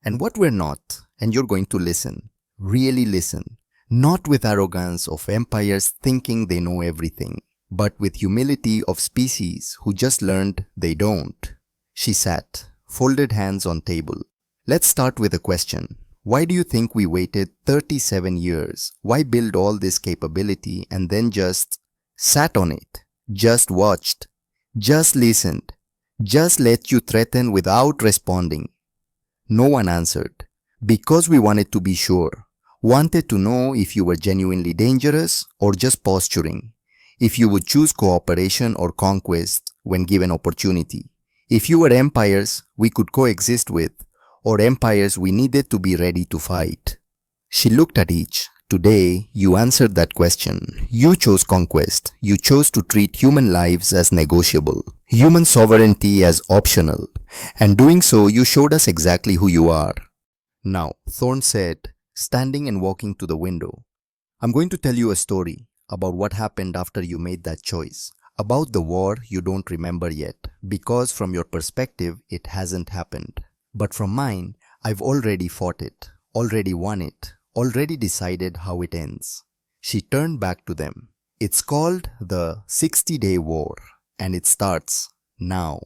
and what we're not. And you're going to listen, really listen, not with arrogance of empires thinking they know everything, but with humility of species who just learned they don't. She sat, folded hands on table. Let's start with a question. Why do you think we waited 37 years? Why build all this capability and then just sat on it, just watched, just listened, just let you threaten without responding? No one answered. Because we wanted to be sure. Wanted to know if you were genuinely dangerous or just posturing. If you would choose cooperation or conquest when given opportunity. If you were empires we could coexist with, or empires we needed to be ready to fight. She looked at each. Today, you answered that question. You chose conquest. You chose to treat human lives as negotiable, human sovereignty as optional, and doing so you showed us exactly who you are. Now, Thorn said, standing and walking to the window, I'm going to tell you a story about what happened after you made that choice, about the war you don't remember yet, because from your perspective it hasn't happened. But from mine, I've already fought it, already won it, already decided how it ends. She turned back to them. It's called the 60-Day War, and it starts now.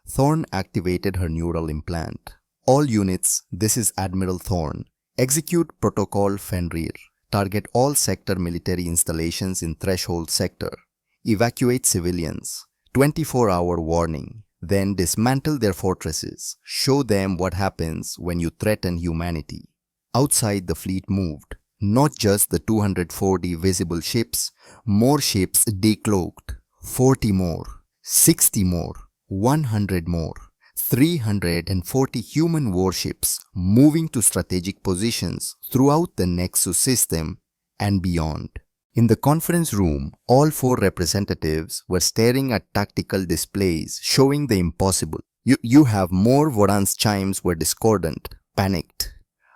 Thorn activated her neural implant. All units, this is Admiral Thorn. Execute Protocol Fenrir. Target all sector military installations in Threshold Sector. Evacuate civilians. 24-hour warning. Then dismantle their fortresses. Show them what happens when you threaten humanity. Outside, the fleet moved. Not just the 240 visible ships, more ships decloaked. 40 more, 60 more, 100 more. 340 human warships moving to strategic positions throughout the Nexus system and beyond. In the conference room, all 4 representatives were staring at tactical displays showing the impossible. You have more. Voran's chimes were discordant, panicked.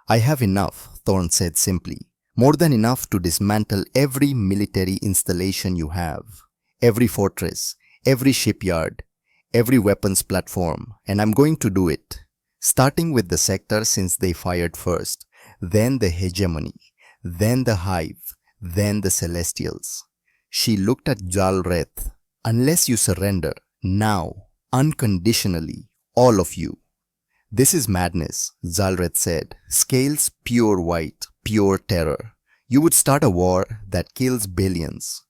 I have enough, Thorn said simply. More than enough to dismantle every military installation you have. Every fortress, every shipyard, every weapons platform, and I'm going to do it. Starting with the sector since they fired first, then the hegemony, then the hive, then the celestials. She looked at Jalreth. Unless you surrender, now, unconditionally, all of you. This is madness, Jalreth said. Scales pure white, pure terror. You would start a war that kills billions.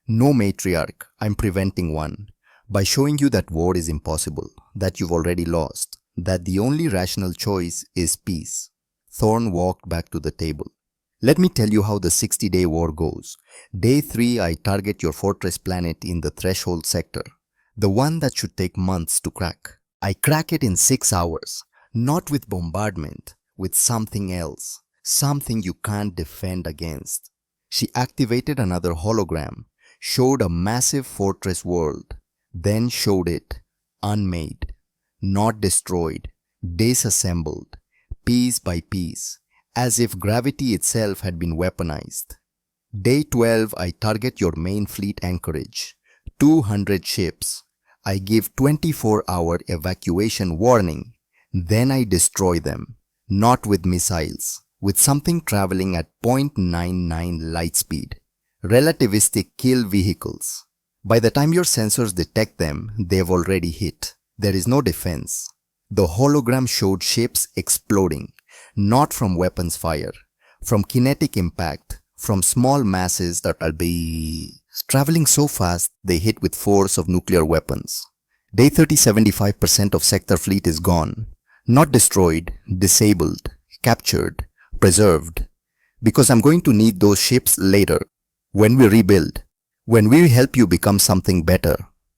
No matriarch, I'm preventing one. By showing you that war is impossible, that you've already lost, that the only rational choice is peace. Thorn walked back to the table. Let me tell you how the 60-day war goes. Day 3, I target your fortress planet in the Threshold Sector. The one that should take months to crack. I crack it in 6 hours. Not with bombardment, with something else. Something you can't defend against. She activated another hologram, showed a massive fortress world, then showed it, unmade, not destroyed, disassembled, piece by piece, as if gravity itself had been weaponized. Day 12, I target your main fleet anchorage, 200 ships. I give 24-hour evacuation warning. Then I destroy them, not with missiles, with something traveling at 0.99 light speed. Relativistic kill vehicles. By the time your sensors detect them, they've already hit. There is no defense. The hologram showed ships exploding, not from weapons fire, from kinetic impact, from small masses that will be traveling so fast they hit with force of nuclear weapons. Day 30, 75% of sector fleet is gone. Not destroyed, disabled, captured, preserved. Because I'm going to need those ships later, when we rebuild, when we help you become something better.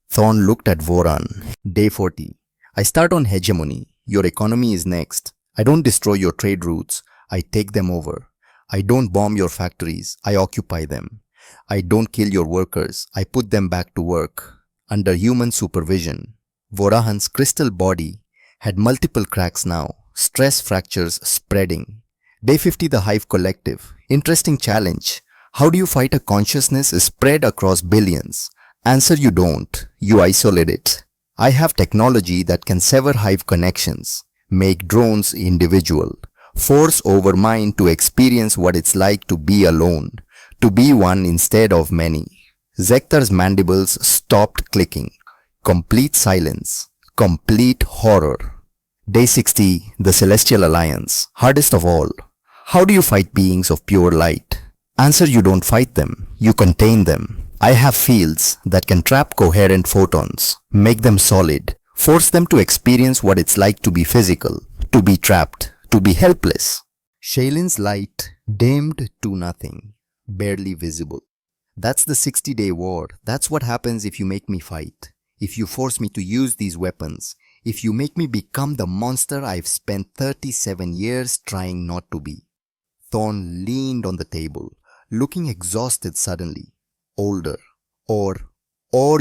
Thorn looked at Voran. Day 40. I start on hegemony. Your economy is next. I don't destroy your trade routes. I take them over. I don't bomb your factories. I occupy them. I don't kill your workers. I put them back to work. Under human supervision. Vorahan's crystal body had multiple cracks now. Stress fractures spreading. Day 50, the Hive Collective. Interesting challenge. How do you fight a consciousness spread across billions? Answer: you don't. You isolate it. I have technology that can sever hive connections, make drones individual, force over mind to experience what it's like to be alone, to be one instead of many. Zektar's mandibles stopped clicking. Complete silence. Complete horror. Day 60, the Celestial Alliance. Hardest of all. How do you fight beings of pure light? Answer: you don't fight them. You contain them. I have fields that can trap coherent photons, make them solid, force them to experience what it's like to be physical, to be trapped, to be helpless. Shaylin's light dimmed to nothing, barely visible. That's the 60-day war. That's what happens if you make me fight, if you force me to use these weapons, if you make me become the monster I've spent 37 years trying not to be. Thorn leaned on the table, looking exhausted suddenly. Older. Or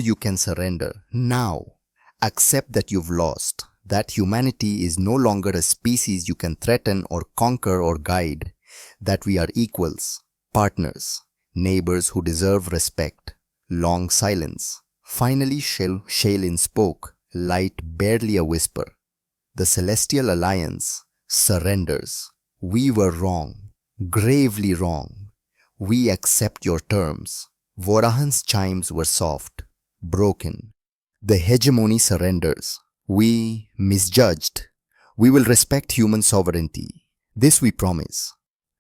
you can surrender. Now. Accept that you've lost. That humanity is no longer a species you can threaten or conquer or guide. That we are equals, partners, neighbors who deserve respect. Long silence. Finally Shaylin spoke, light barely a whisper. The Celestial Alliance surrenders. We were wrong. Gravely wrong. We accept your terms. Vorahan's chimes were soft, broken. The hegemony surrenders. We misjudged. We will respect human sovereignty. This we promise.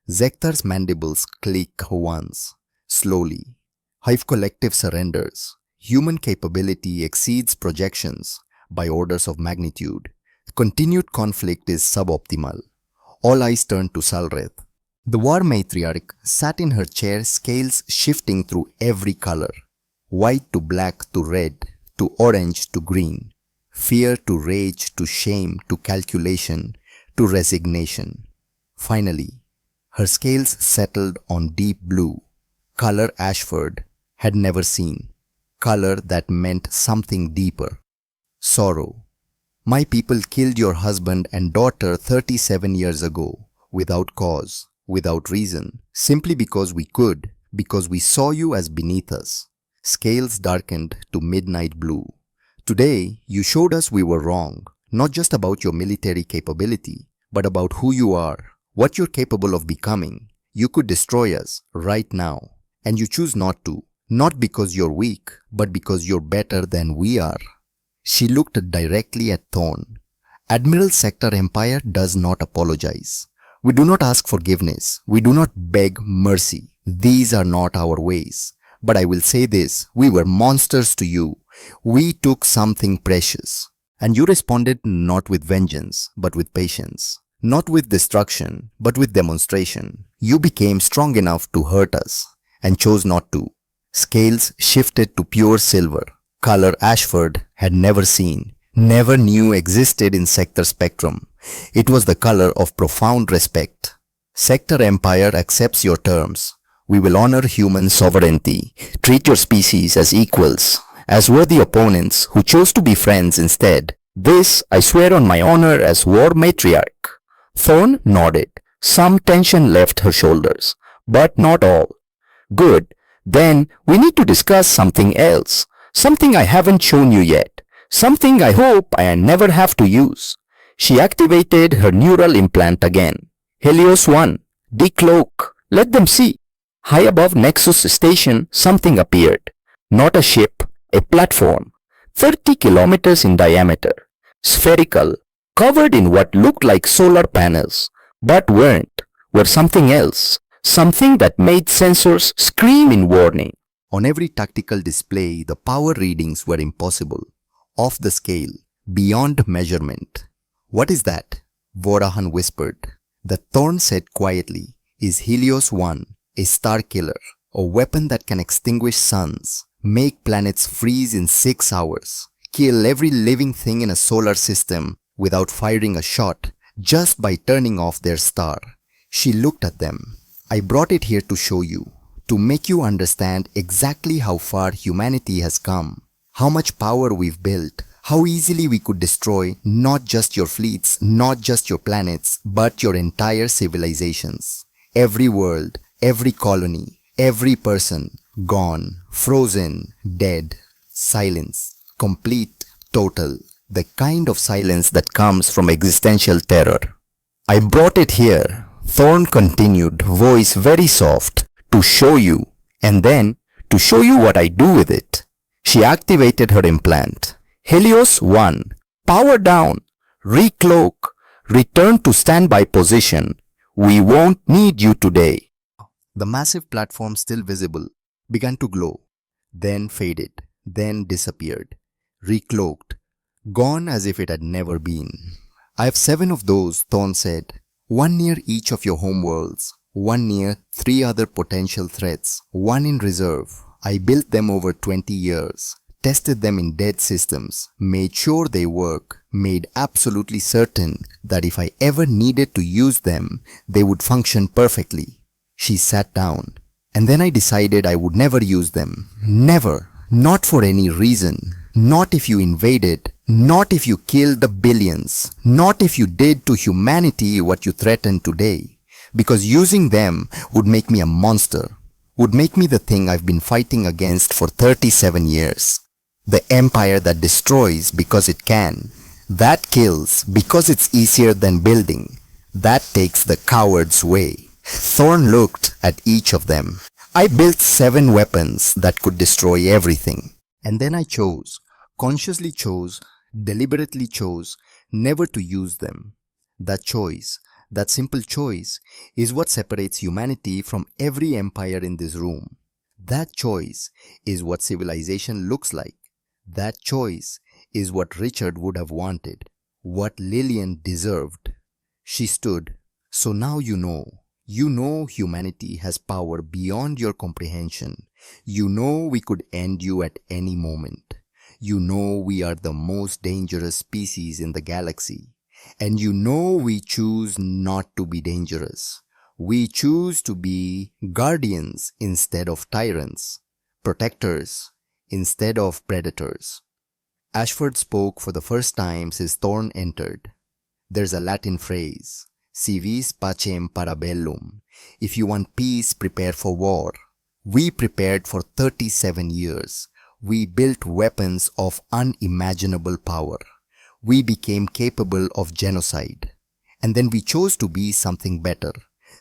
Zektar's mandibles click once, slowly. Hive Collective surrenders. Human capability exceeds projections by orders of magnitude. Continued conflict is suboptimal. All eyes turn to Salreth. The war matriarch sat in her chair, scales shifting through every color. White to black to red to orange to green. Fear to rage to shame to calculation to resignation. Finally, her scales settled on deep blue, color Ashford had never seen, color that meant something deeper. Sorrow. My people killed your husband and daughter 37 years ago, without cause. Without reason, simply because we could, because we saw you as beneath us. Scales darkened to midnight blue. Today, you showed us we were wrong, not just about your military capability, but about who you are, what you're capable of becoming. You could destroy us right now, and you choose not to, not because you're weak, but because you're better than we are. She looked directly at Thorn. Admiral Sector Empire does not apologize. We do not ask forgiveness. We do not beg mercy. These are not our ways. But I will say this, we were monsters to you. We took something precious. And you responded not with vengeance, but with patience. Not with destruction, but with demonstration. You became strong enough to hurt us, and chose not to. Scales shifted to pure silver, color Ashford had never seen, never knew existed in Sector Spectrum. It was the color of profound respect. Sector Empire accepts your terms. We will honor human sovereignty, treat your species as equals, as worthy opponents who chose to be friends instead. This I swear on my honor as war matriarch. Thorn nodded. Some tension left her shoulders, but not all. Good. Then we need to discuss something else. Something I haven't shown you yet. Something I hope I never have to use. She activated her neural implant again. Helios 1, decloak, let them see. High above Nexus Station, something appeared. Not a ship, a platform. 30 kilometers in diameter. Spherical, covered in what looked like solar panels, but weren't, were something else. Something that made sensors scream in warning. On every tactical display, the power readings were impossible. Off the scale, beyond measurement. What is that? Vorahan whispered. The Thorn said quietly, is Helios 1, a star killer, a weapon that can extinguish suns, make planets freeze in 6 hours, kill every living thing in a solar system without firing a shot, just by turning off their star. She looked at them. I brought it here to show you, to make you understand exactly how far humanity has come, how much power we've built, how easily we could destroy not just your fleets, not just your planets, but your entire civilizations. Every world, every colony, every person, gone, frozen, dead. Silence. Complete, total. The kind of silence that comes from existential terror. I brought it here, Thorn continued, voice very soft, to show you, and then to show you what I do with it. She activated her implant. Helios 1. Power down. Recloak. Return to standby position. We won't need you today. The massive platform, still visible, began to glow, then faded, then disappeared, recloaked, gone as if it had never been. I have 7 of those, Thorn said, 1 near each of your homeworlds, 1 near 3 other potential threats, 1 in reserve. I built them over 20 years, tested them in dead systems, made sure they work, made absolutely certain that if I ever needed to use them, they would function perfectly. She sat down, and then I decided I would never use them. Never. Not for any reason. Not if you invaded. Not if you killed the billions. Not if you did to humanity what you threaten today. Because using them would make me a monster. Would make me the thing I've been fighting against for 37 years. The empire that destroys because it can. That kills because it's easier than building. That takes the coward's way. Thorn looked at each of them. I built 7 weapons that could destroy everything. And then I chose, consciously chose, deliberately chose, never to use them. That choice, that simple choice, is what separates humanity from every empire in this room. That choice is what civilization looks like. That choice is what Richard would have wanted, what Lillian deserved. She stood. So now you know. You know humanity has power beyond your comprehension. You know we could end you at any moment. You know we are the most dangerous species in the galaxy. And you know we choose not to be dangerous. We choose to be guardians instead of tyrants, protectors instead of predators. Ashford spoke for the first time since Thorn entered. There's a Latin phrase, Si vis pacem para bellum. If you want peace, prepare for war. We prepared for 37 years. We built weapons of unimaginable power. We became capable of genocide. And then we chose to be something better,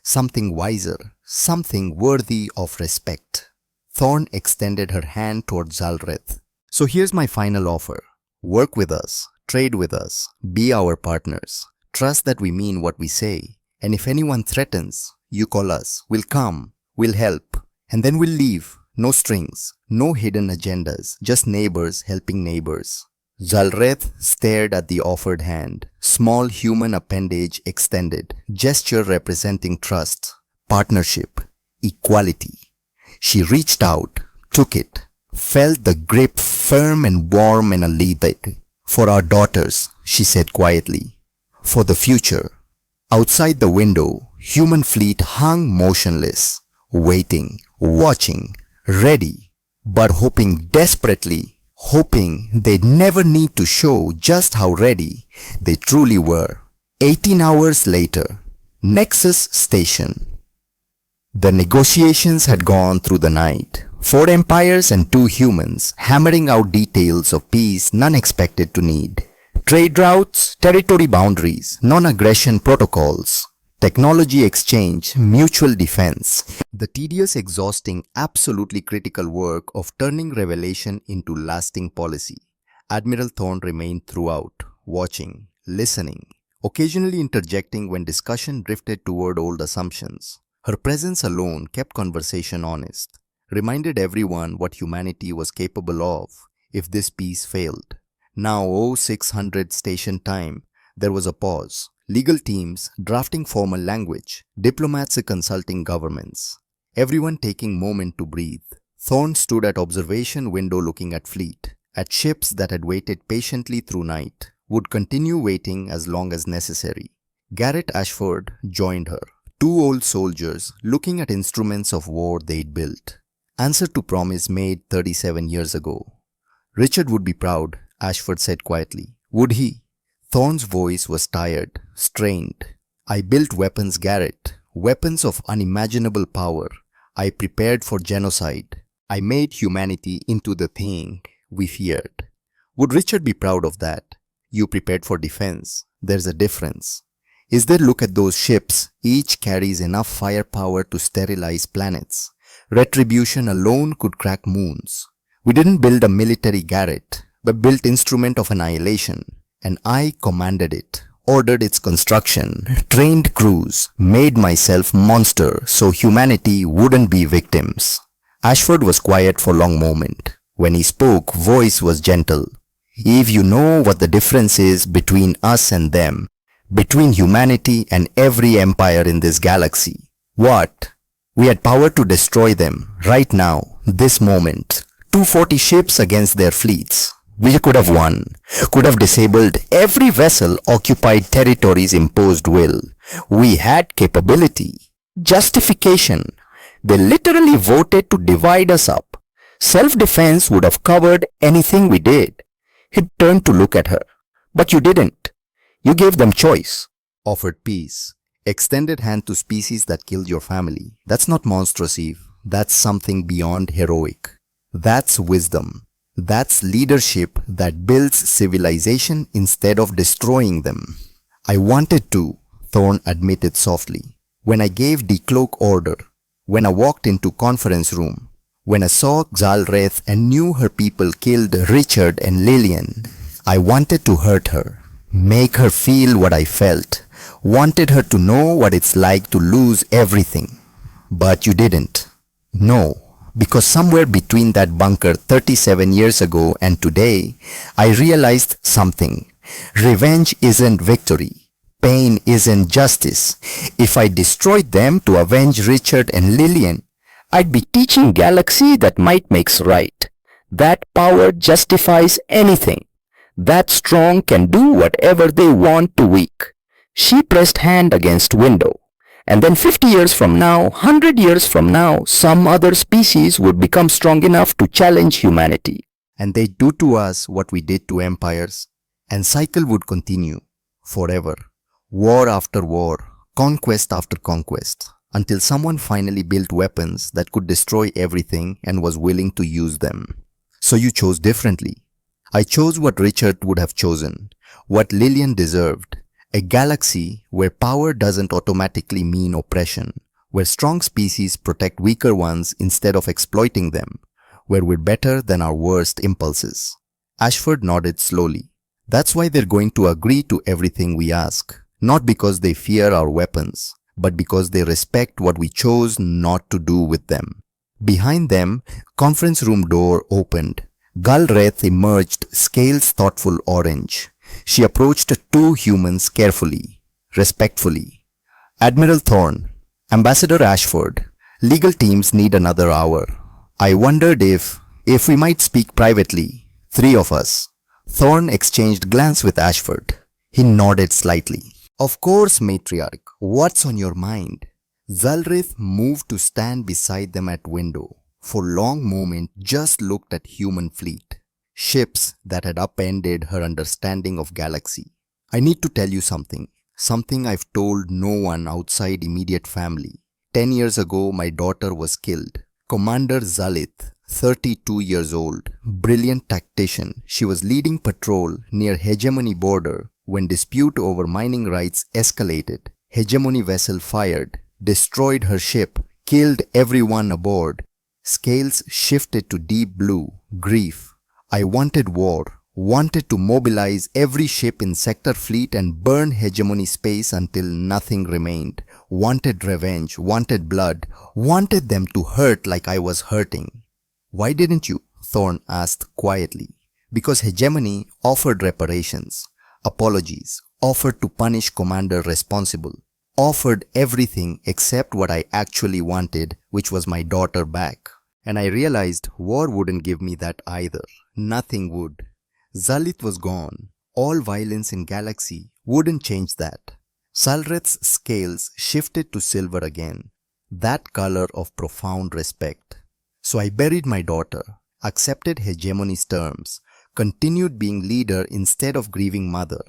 something wiser, something worthy of respect. Thorn extended her hand toward Zalreth. So here's my final offer. Work with us, trade with us, be our partners. Trust that we mean what we say. And if anyone threatens, you call us. We'll come. We'll help. And then we'll leave. No strings. No hidden agendas. Just neighbors helping neighbors. Zalreth stared at the offered hand. Small human appendage extended. Gesture representing trust, partnership, equality. She reached out, took it, felt the grip firm and warm and alleged. For our daughters, she said quietly. For the future. Outside the window, human fleet hung motionless, waiting, watching, ready, but hoping desperately, hoping they'd never need to show just how ready they truly were. 18 hours later, Nexus Station. The negotiations had gone through the night. 4 empires and 2 humans hammering out details of peace none expected to need. Trade routes, territory boundaries, non-aggression protocols, technology exchange, mutual defense. The tedious, exhausting, absolutely critical work of turning revelation into lasting policy. Admiral Thorn remained throughout, watching, listening, occasionally interjecting when discussion drifted toward old assumptions. Her presence alone kept conversation honest, reminded everyone what humanity was capable of if this peace failed. Now 0600 station time, there was a pause. Legal teams drafting formal language, diplomats consulting governments. Everyone taking moment to breathe. Thorn stood at observation window looking at fleet, at ships that had waited patiently through night, would continue waiting as long as necessary. Garrett Ashford joined her, two old soldiers looking at instruments of war they'd built. Answer to promise made 37 years ago. Richard would be proud, Ashford said quietly. Would he? Thorn's voice was tired, strained. I built weapons, Garrett, weapons of unimaginable power. I prepared for genocide. I made humanity into the thing we feared. Would Richard be proud of that? You prepared for defense. There's a difference. Is there? Look at those ships. Each carries enough firepower to sterilize planets. Retribution alone could crack moons. We didn't build a military, Garrett, but built instrument of annihilation. And I commanded it, ordered its construction, trained crews, made myself monster so humanity wouldn't be victims. Ashford was quiet for a long moment. When he spoke, voice was gentle. If you know what the difference is between us and them, between humanity and every empire in this galaxy. What? We had power to destroy them, right now, this moment. 240 ships against their fleets. We could have won, could have disabled every vessel, occupied territories, imposed will. We had capability. Justification. They literally voted to divide us up. Self-defense would have covered anything we did. He turned to look at her. But you didn't. You gave them choice. Offered peace. Extended hand to species that killed your family. That's not monstrous, Eve. That's something beyond heroic. That's wisdom. That's leadership that builds civilization instead of destroying them. I wanted to, Thorn admitted softly. When I gave decloak order, when I walked into conference room, when I saw Xalreth and knew her people killed Richard and Lillian, I wanted to hurt her, make her feel what I felt, wanted her to know what it's like to lose everything. But you didn't. No, because somewhere between that bunker 37 years ago and today, I realized something. Revenge isn't victory. Pain isn't justice. If I destroyed them to avenge Richard and Lillian, I'd be teaching galaxy that might makes right. That power justifies anything. That strong can do whatever they want to weak. She pressed hand against window. And then 50 years from now, 100 years from now, some other species would become strong enough to challenge humanity. And they'd do to us what we did to empires. And cycle would continue forever. War after war, conquest after conquest, until someone finally built weapons that could destroy everything and was willing to use them. So you chose differently. I chose what Richard would have chosen, what Lillian deserved. A galaxy where power doesn't automatically mean oppression, where strong species protect weaker ones instead of exploiting them, where we're better than our worst impulses. Ashford nodded slowly. That's why they're going to agree to everything we ask. Not because they fear our weapons, but because they respect what we chose not to do with them. Behind them, conference room door opened. Galreth emerged, scales thoughtful orange. She approached two humans carefully, respectfully. Admiral Thorn, Ambassador Ashford, legal teams need another hour. I wondered if we might speak privately, three of us. Thorn exchanged glance with Ashford. He nodded slightly. Of course, matriarch. What's on your mind? Xalreth moved to stand beside them at window. For long moment just looked at human fleet. Ships that had upended her understanding of galaxy. I need to tell you something. Something I've told no one outside immediate family. 10 years ago, my daughter was killed. Commander Zalith, 32 years old, brilliant tactician. She was leading patrol near Hegemony border when dispute over mining rights escalated. Hegemony vessel fired, destroyed her ship, killed everyone aboard. Scales shifted to deep blue, grief. I wanted war, wanted to mobilize every ship in sector fleet and burn Hegemony space until nothing remained. Wanted revenge, wanted blood, wanted them to hurt like I was hurting. Why didn't you? Thorn asked quietly. Because Hegemony offered reparations, apologies, offered to punish commander responsible, offered everything except what I actually wanted, which was my daughter back. And I realized war wouldn't give me that either. Nothing would. Zalith was gone. All violence in Galaxy wouldn't change that. Salreth's scales shifted to silver again, that color of profound respect. So I buried my daughter, accepted hegemony's terms, continued being leader instead of grieving mother.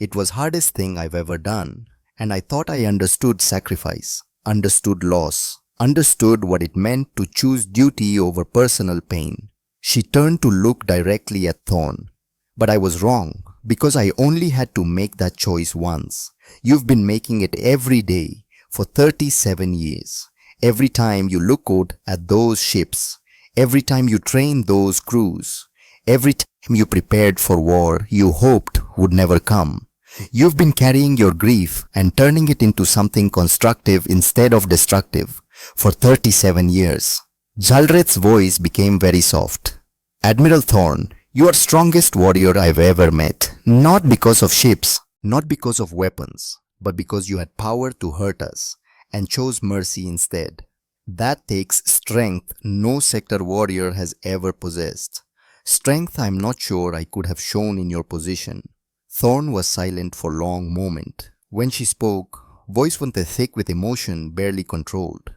It was hardest thing I've ever done, and I thought I understood sacrifice, understood loss, understood what it meant to choose duty over personal pain. She turned to look directly at Thorn. But I was wrong, because I only had to make that choice once. You've been making it every day for 37 years. Every time you look out at those ships, every time you train those crews, every time you prepared for war you hoped would never come. You've been carrying your grief and turning it into something constructive instead of destructive for 37 years. Jalreth's voice became very soft. Admiral Thorn, you are strongest warrior I've ever met. Not because of ships, not because of weapons, but because you had power to hurt us and chose mercy instead. That takes strength no sector warrior has ever possessed. Strength I'm not sure I could have shown in your position. Thorn was silent for a long moment. When she spoke, voice went thick with emotion barely controlled.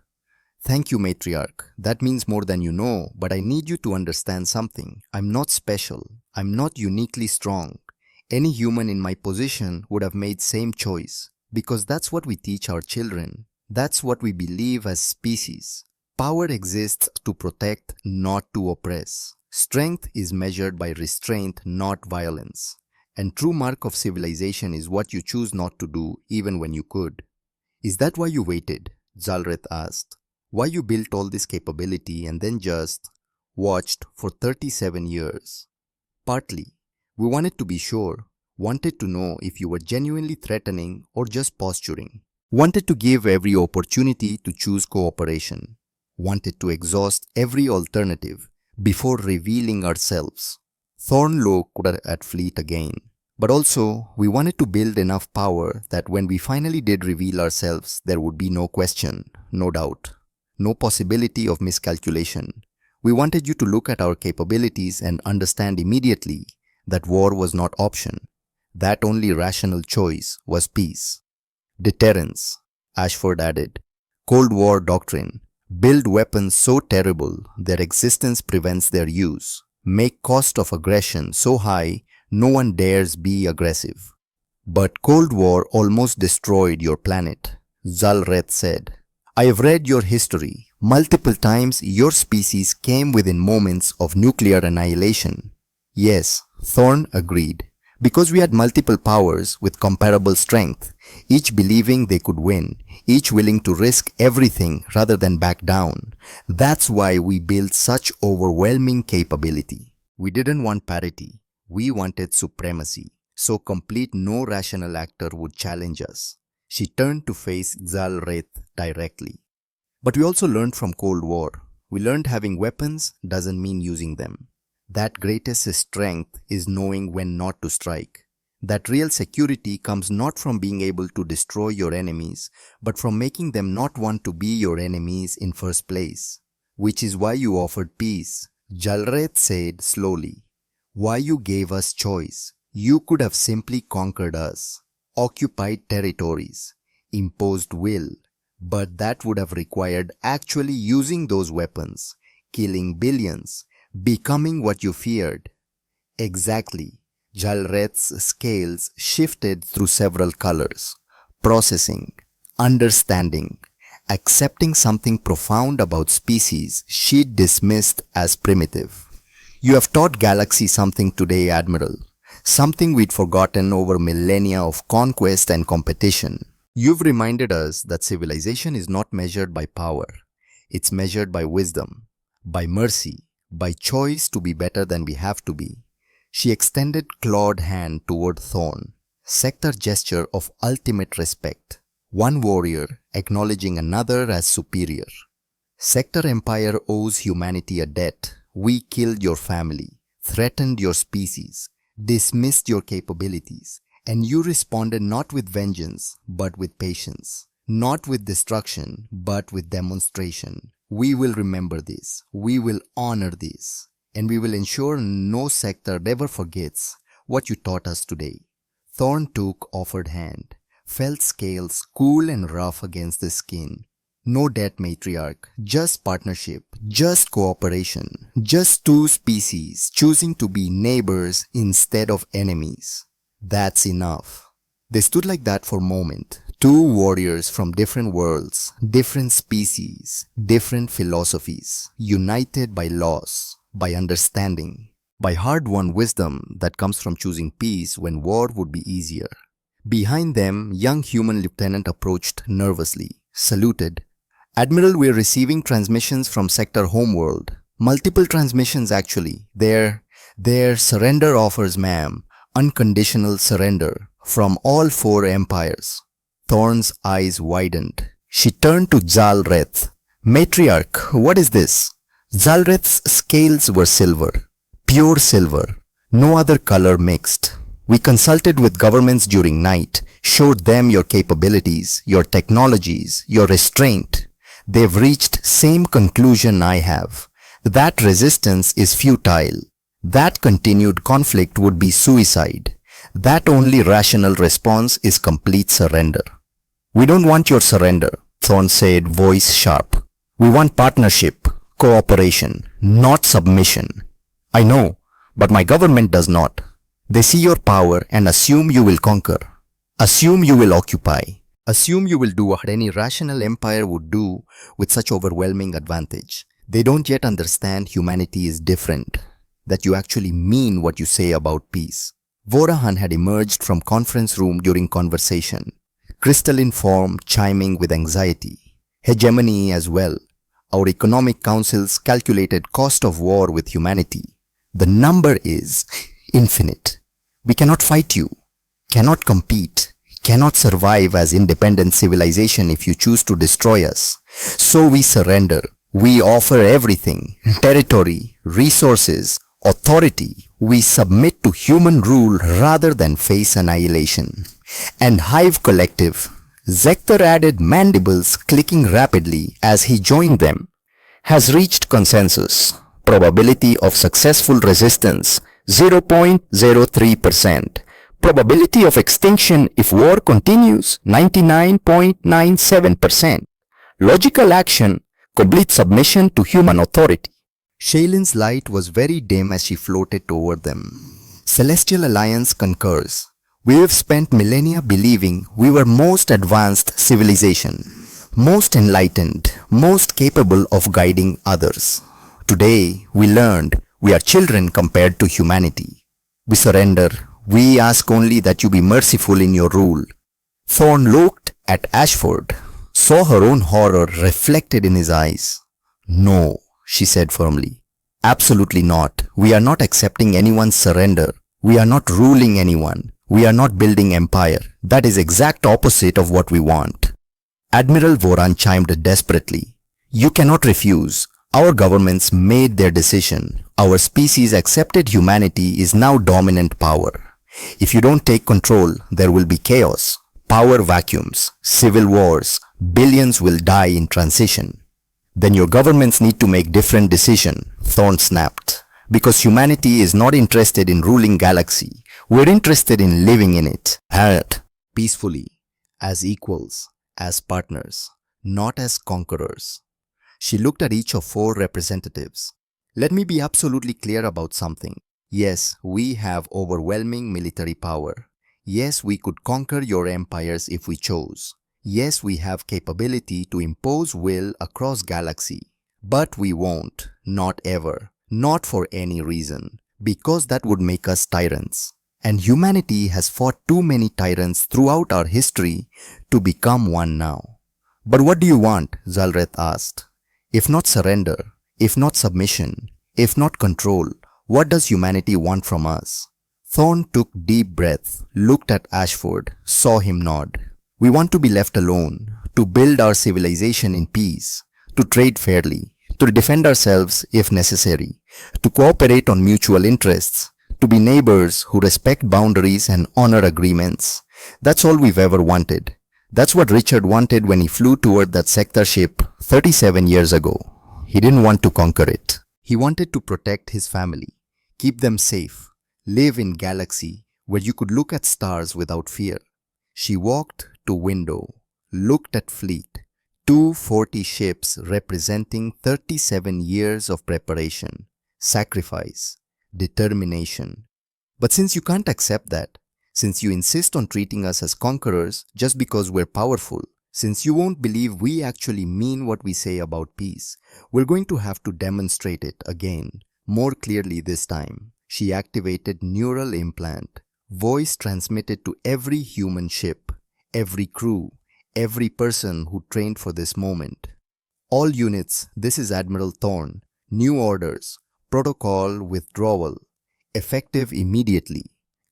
Thank you, matriarch. That means more than you know, but I need you to understand something. I'm not special. I'm not uniquely strong. Any human in my position would have made same choice, because that's what we teach our children. That's what we believe as species. Power exists to protect, not to oppress. Strength is measured by restraint, not violence. And true mark of civilization is what you choose not to do even when you could. Is that why you waited? Jalreth asked. Why you built all this capability and then just watched for 37 years? Partly, we wanted to be sure, wanted to know if you were genuinely threatening or just posturing, wanted to give every opportunity to choose cooperation, wanted to exhaust every alternative before revealing ourselves. Thorn looked at Fleet again, but also we wanted to build enough power that when we finally did reveal ourselves, there would be no question, no doubt. No possibility of miscalculation. We wanted you to look at our capabilities and understand immediately that war was not option. That only rational choice was peace. Deterrence, Ashford added. Cold War doctrine. Build weapons so terrible their existence prevents their use. Make cost of aggression so high no one dares be aggressive. But Cold War almost destroyed your planet, Jalreth said. I have read your history. Multiple times your species came within moments of nuclear annihilation. Yes, Thorn agreed. Because we had multiple powers with comparable strength, each believing they could win, each willing to risk everything rather than back down. That's why we built such overwhelming capability. We didn't want parity. We wanted supremacy. So complete no rational actor would challenge us. She turned to face Jalreth directly. But we also learned from Cold War. We learned having weapons doesn't mean using them. That greatest strength is knowing when not to strike. That real security comes not from being able to destroy your enemies, but from making them not want to be your enemies in first place. Which is why you offered peace, Jalreth said slowly. Why you gave us choice. You could have simply conquered us. Occupied territories, imposed will, but that would have required actually using those weapons, killing billions, becoming what you feared. Exactly. Jalreth's scales shifted through several colors, processing, understanding, accepting something profound about species she'd dismissed as primitive. You have taught Galaxy something today, Admiral. Something we'd forgotten over millennia of conquest and competition. You've reminded us that civilization is not measured by power. It's measured by wisdom, by mercy, by choice to be better than we have to be. She extended clawed hand toward Thorn, sector gesture of ultimate respect. One warrior acknowledging another as superior. Sector Empire owes humanity a debt. We killed your family, threatened your species, dismissed your capabilities, and you responded not with vengeance, but with patience. Not with destruction, but with demonstration. We will remember this, we will honor this, and we will ensure no sector ever forgets what you taught us today. Thorn took offered hand, felt scales cool and rough against the skin. No debt, matriarch, just partnership, just cooperation, just two species choosing to be neighbors instead of enemies. That's enough. They stood like that for a moment, two warriors from different worlds, different species, different philosophies, united by loss, by understanding, by hard-won wisdom that comes from choosing peace when war would be easier. Behind them, young human lieutenant approached nervously, saluted. Admiral, we're receiving transmissions from Sector Homeworld. Multiple transmissions actually. Their surrender offers, ma'am. Unconditional surrender from all four empires. Thorn's eyes widened. She turned to Zalreth. Matriarch, what is this? Zalreth's scales were silver. Pure silver. No other color mixed. We consulted with governments during night, showed them your capabilities, your technologies, your restraint. They've reached same conclusion I have. That resistance is futile. That continued conflict would be suicide. That only rational response is complete surrender. We don't want your surrender, Thorn said, voice sharp. We want partnership, cooperation, not submission. I know, but my government does not. They see your power and assume you will conquer. Assume you will occupy. Assume you will do what any rational empire would do with such overwhelming advantage. They don't yet understand humanity is different, that you actually mean what you say about peace. Vorahan had emerged from conference room during conversation, crystalline form chiming with anxiety. Hegemony as well. Our economic council's calculated cost of war with humanity. The number is infinite. We cannot fight you, cannot compete, cannot survive as independent civilization if you choose to destroy us. So we surrender. We offer everything, territory, resources, authority. We submit to human rule rather than face annihilation. And Hive Collective, Zector added, mandibles clicking rapidly as he joined them, has reached consensus. Probability of successful resistance 0.03%. Probability of extinction if war continues 99.97%. Logical action, complete submission to human authority. Shaylin's light was very dim as she floated over them. Celestial Alliance concurs. We have spent millennia believing we were most advanced civilization, most enlightened, most capable of guiding others. Today, we learned we are children compared to humanity. We surrender. We ask only that you be merciful in your rule. Thorn looked at Ashford, saw her own horror reflected in his eyes. No, she said firmly. Absolutely not. We are not accepting anyone's surrender. We are not ruling anyone. We are not building empire. That is exact opposite of what we want. Admiral Voran chimed desperately. You cannot refuse. Our governments made their decision. Our species accepted humanity is now dominant power. If you don't take control, there will be chaos, power vacuums, civil wars, billions will die in transition. Then your governments need to make different decision, Thorn snapped. Because humanity is not interested in ruling galaxy. We're interested in living in it. Peacefully, as equals, as partners, not as conquerors. She looked at each of four representatives. Let me be absolutely clear about something. Yes, we have overwhelming military power. Yes, we could conquer your empires if we chose. Yes, we have capability to impose will across galaxy. But we won't, not ever, not for any reason, because that would make us tyrants. And humanity has fought too many tyrants throughout our history to become one now. But what do you want? Zalreth asked. If not surrender, if not submission, if not control, what does humanity want from us? Thorn took deep breath, looked at Ashford, saw him nod. We want to be left alone, to build our civilization in peace, to trade fairly, to defend ourselves if necessary, to cooperate on mutual interests, to be neighbors who respect boundaries and honor agreements. That's all we've ever wanted. That's what Richard wanted when he flew toward that sector ship 37 years ago. He didn't want to conquer it. He wanted to protect his family, keep them safe, live in galaxy where you could look at stars without fear. She walked to window, looked at fleet, 240 ships representing 37 years of preparation, sacrifice, determination. But since you can't accept that, since you insist on treating us as conquerors just because we're powerful, since you won't believe we actually mean what we say about peace, we're going to have to demonstrate it again, more clearly this time. She activated neural implant, voice transmitted to every human ship, every crew, every person who trained for this moment. All units, this is Admiral Thorne. New orders, protocol withdrawal, effective immediately.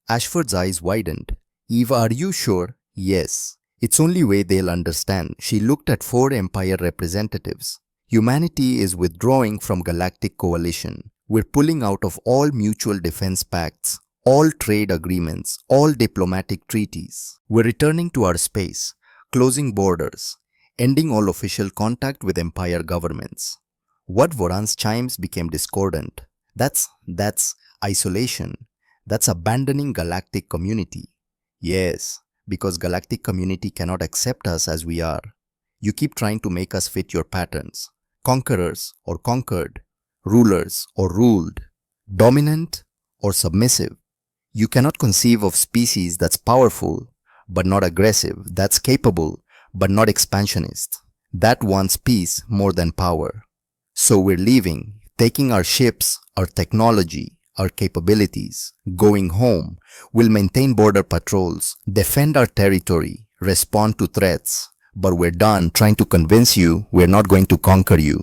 Ashford's eyes widened. Eve, are you sure? Yes. It's only way they'll understand. She looked at 4 Empire representatives. Humanity is withdrawing from Galactic Coalition. We're pulling out of all mutual defense pacts, all trade agreements, all diplomatic treaties. We're returning to our space, closing borders, ending all official contact with Empire governments. What Voran's chimes became discordant. That's isolation. That's abandoning galactic community. Yes, because galactic community cannot accept us as we are. You keep trying to make us fit your patterns. Conquerors or conquered, rulers or ruled, dominant or submissive. You cannot conceive of species that's powerful but not aggressive, that's capable but not expansionist, that wants peace more than power. So we're leaving, taking our ships, our technology, our capabilities, going home. We'll maintain border patrols, defend our territory, respond to threats. But we're done trying to convince you we're not going to conquer you.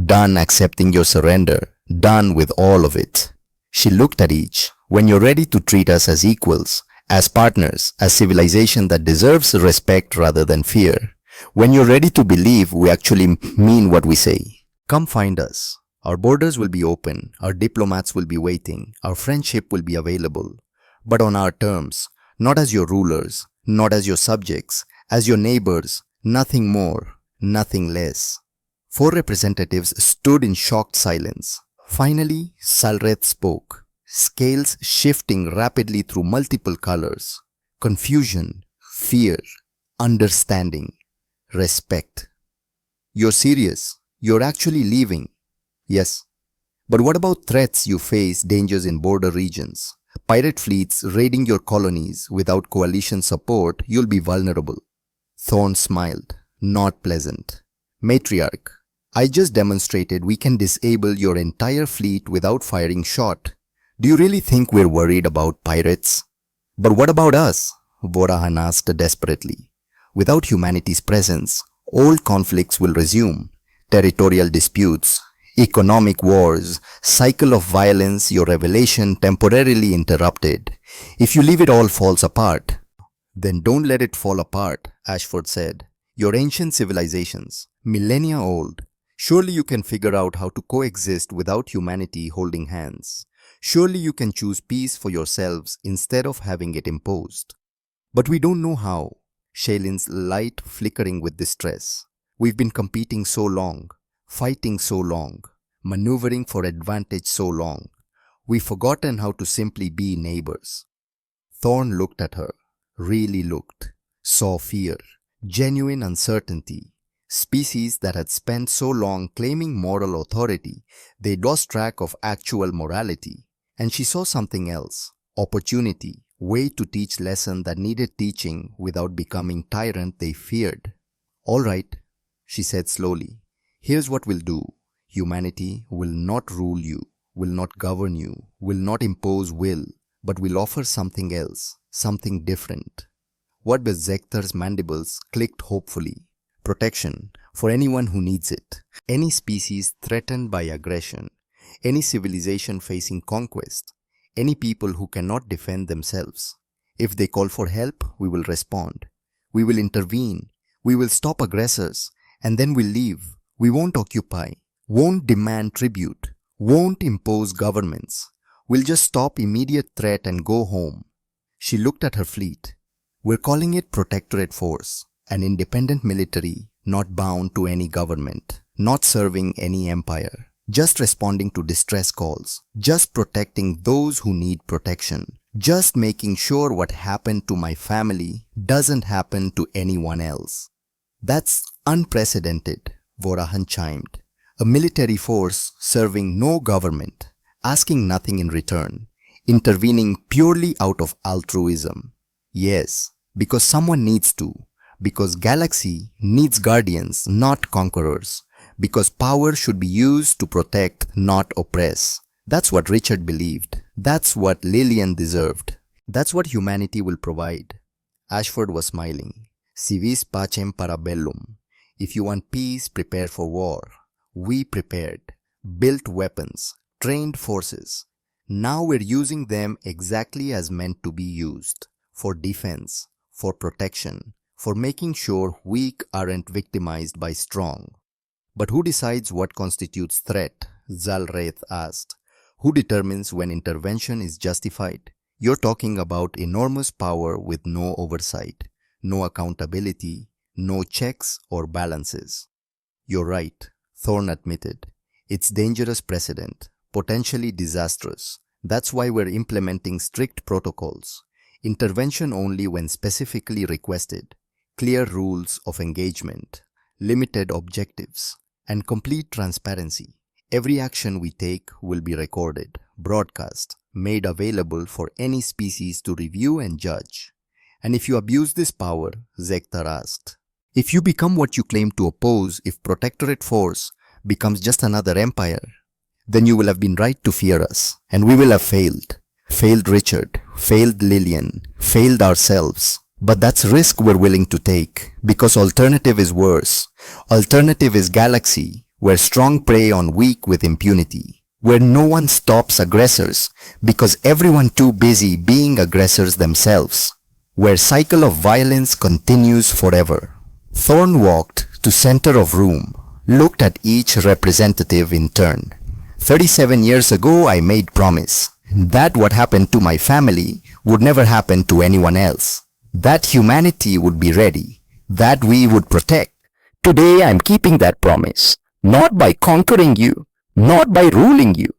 Done accepting your surrender. Done with all of it. She looked at each. When you're ready to treat us as equals, as partners, as civilization that deserves respect rather than fear. When you're ready to believe we actually mean what we say. Come find us. Our borders will be open, our diplomats will be waiting, our friendship will be available. But on our terms, not as your rulers, not as your subjects, as your neighbors, nothing more, nothing less. 4 representatives stood in shocked silence. Finally, Salreth spoke, scales shifting rapidly through multiple colors. Confusion, fear, understanding, respect. You're serious? You're actually leaving? Yes. But what about threats you face, dangers in border regions? Pirate fleets raiding your colonies without coalition support, you'll be vulnerable. Thorne smiled. Not pleasant. Matriarch, I just demonstrated we can disable your entire fleet without firing shot. Do you really think we're worried about pirates? But what about us? Vorahan asked desperately. Without humanity's presence, old conflicts will resume. Territorial disputes, economic wars, cycle of violence, your revelation temporarily interrupted. If you leave it all falls apart. Then don't let it fall apart, Ashford said. Your ancient civilizations, millennia old. Surely you can figure out how to coexist without humanity holding hands. Surely you can choose peace for yourselves instead of having it imposed. But we don't know how. Shaylin's light flickering with distress. We've been competing so long. Fighting so long, maneuvering for advantage so long. We've forgotten how to simply be neighbors. Thorne looked at her, really looked, saw fear, genuine uncertainty. Species that had spent so long claiming moral authority, they'd lost track of actual morality. And she saw something else, opportunity, way to teach lesson that needed teaching without becoming tyrant they feared. All right, she said slowly. Here's what we'll do. Humanity will not rule you, will not govern you, will not impose will, but will offer something else, something different. What Bezektar's mandibles clicked hopefully. Protection for anyone who needs it. Any species threatened by aggression. Any civilization facing conquest. Any people who cannot defend themselves. If they call for help, we will respond. We will intervene. We will stop aggressors. And then we'll leave. We won't occupy, won't demand tribute, won't impose governments. We'll just stop immediate threat and go home. She looked at her fleet. We're calling it Protectorate Force, an independent military not bound to any government. not serving any empire, just responding to distress calls, just protecting those who need protection, just making sure what happened to my family doesn't happen to anyone else. That's unprecedented, Vorahan chimed. A military force serving no government, asking nothing in return, intervening purely out of altruism. Yes, because someone needs to, because galaxy needs guardians, not conquerors, because power should be used to protect, not oppress. That's what Richard believed. That's what Lillian deserved. That's what humanity will provide. Ashford was smiling. Si vis pacem para bellum. If you want peace, prepare for war. We prepared, built weapons, trained forces. Now we're using them exactly as meant to be used. For defense, for protection, for making sure weak aren't victimized by strong. But who decides what constitutes threat? Zalreth asked. Who determines when intervention is justified? You're talking about enormous power with no oversight, no accountability, no checks or balances. You're right, Thorne admitted. It's dangerous precedent, potentially disastrous. That's why we're implementing strict protocols. Intervention only when specifically requested. Clear rules of engagement, limited objectives, and complete transparency. Every action we take will be recorded, broadcast, made available for any species to review and judge. And if you abuse this power, Zektar asked, if you become what you claim to oppose, if Protectorate Force becomes just another empire, then you will have been right to fear us, and we will have failed. Failed Richard, failed Lillian, failed ourselves. But that's risk we're willing to take, because alternative is worse. Alternative is galaxy, where strong prey on weak with impunity, where no one stops aggressors because everyone too busy being aggressors themselves, where cycle of violence continues forever. Thorne walked to center of room, looked at each representative in turn. 37 years ago I made promise that what happened to my family would never happen to anyone else, that humanity would be ready, that we would protect. Today I am keeping that promise. Not by conquering you, not by ruling you,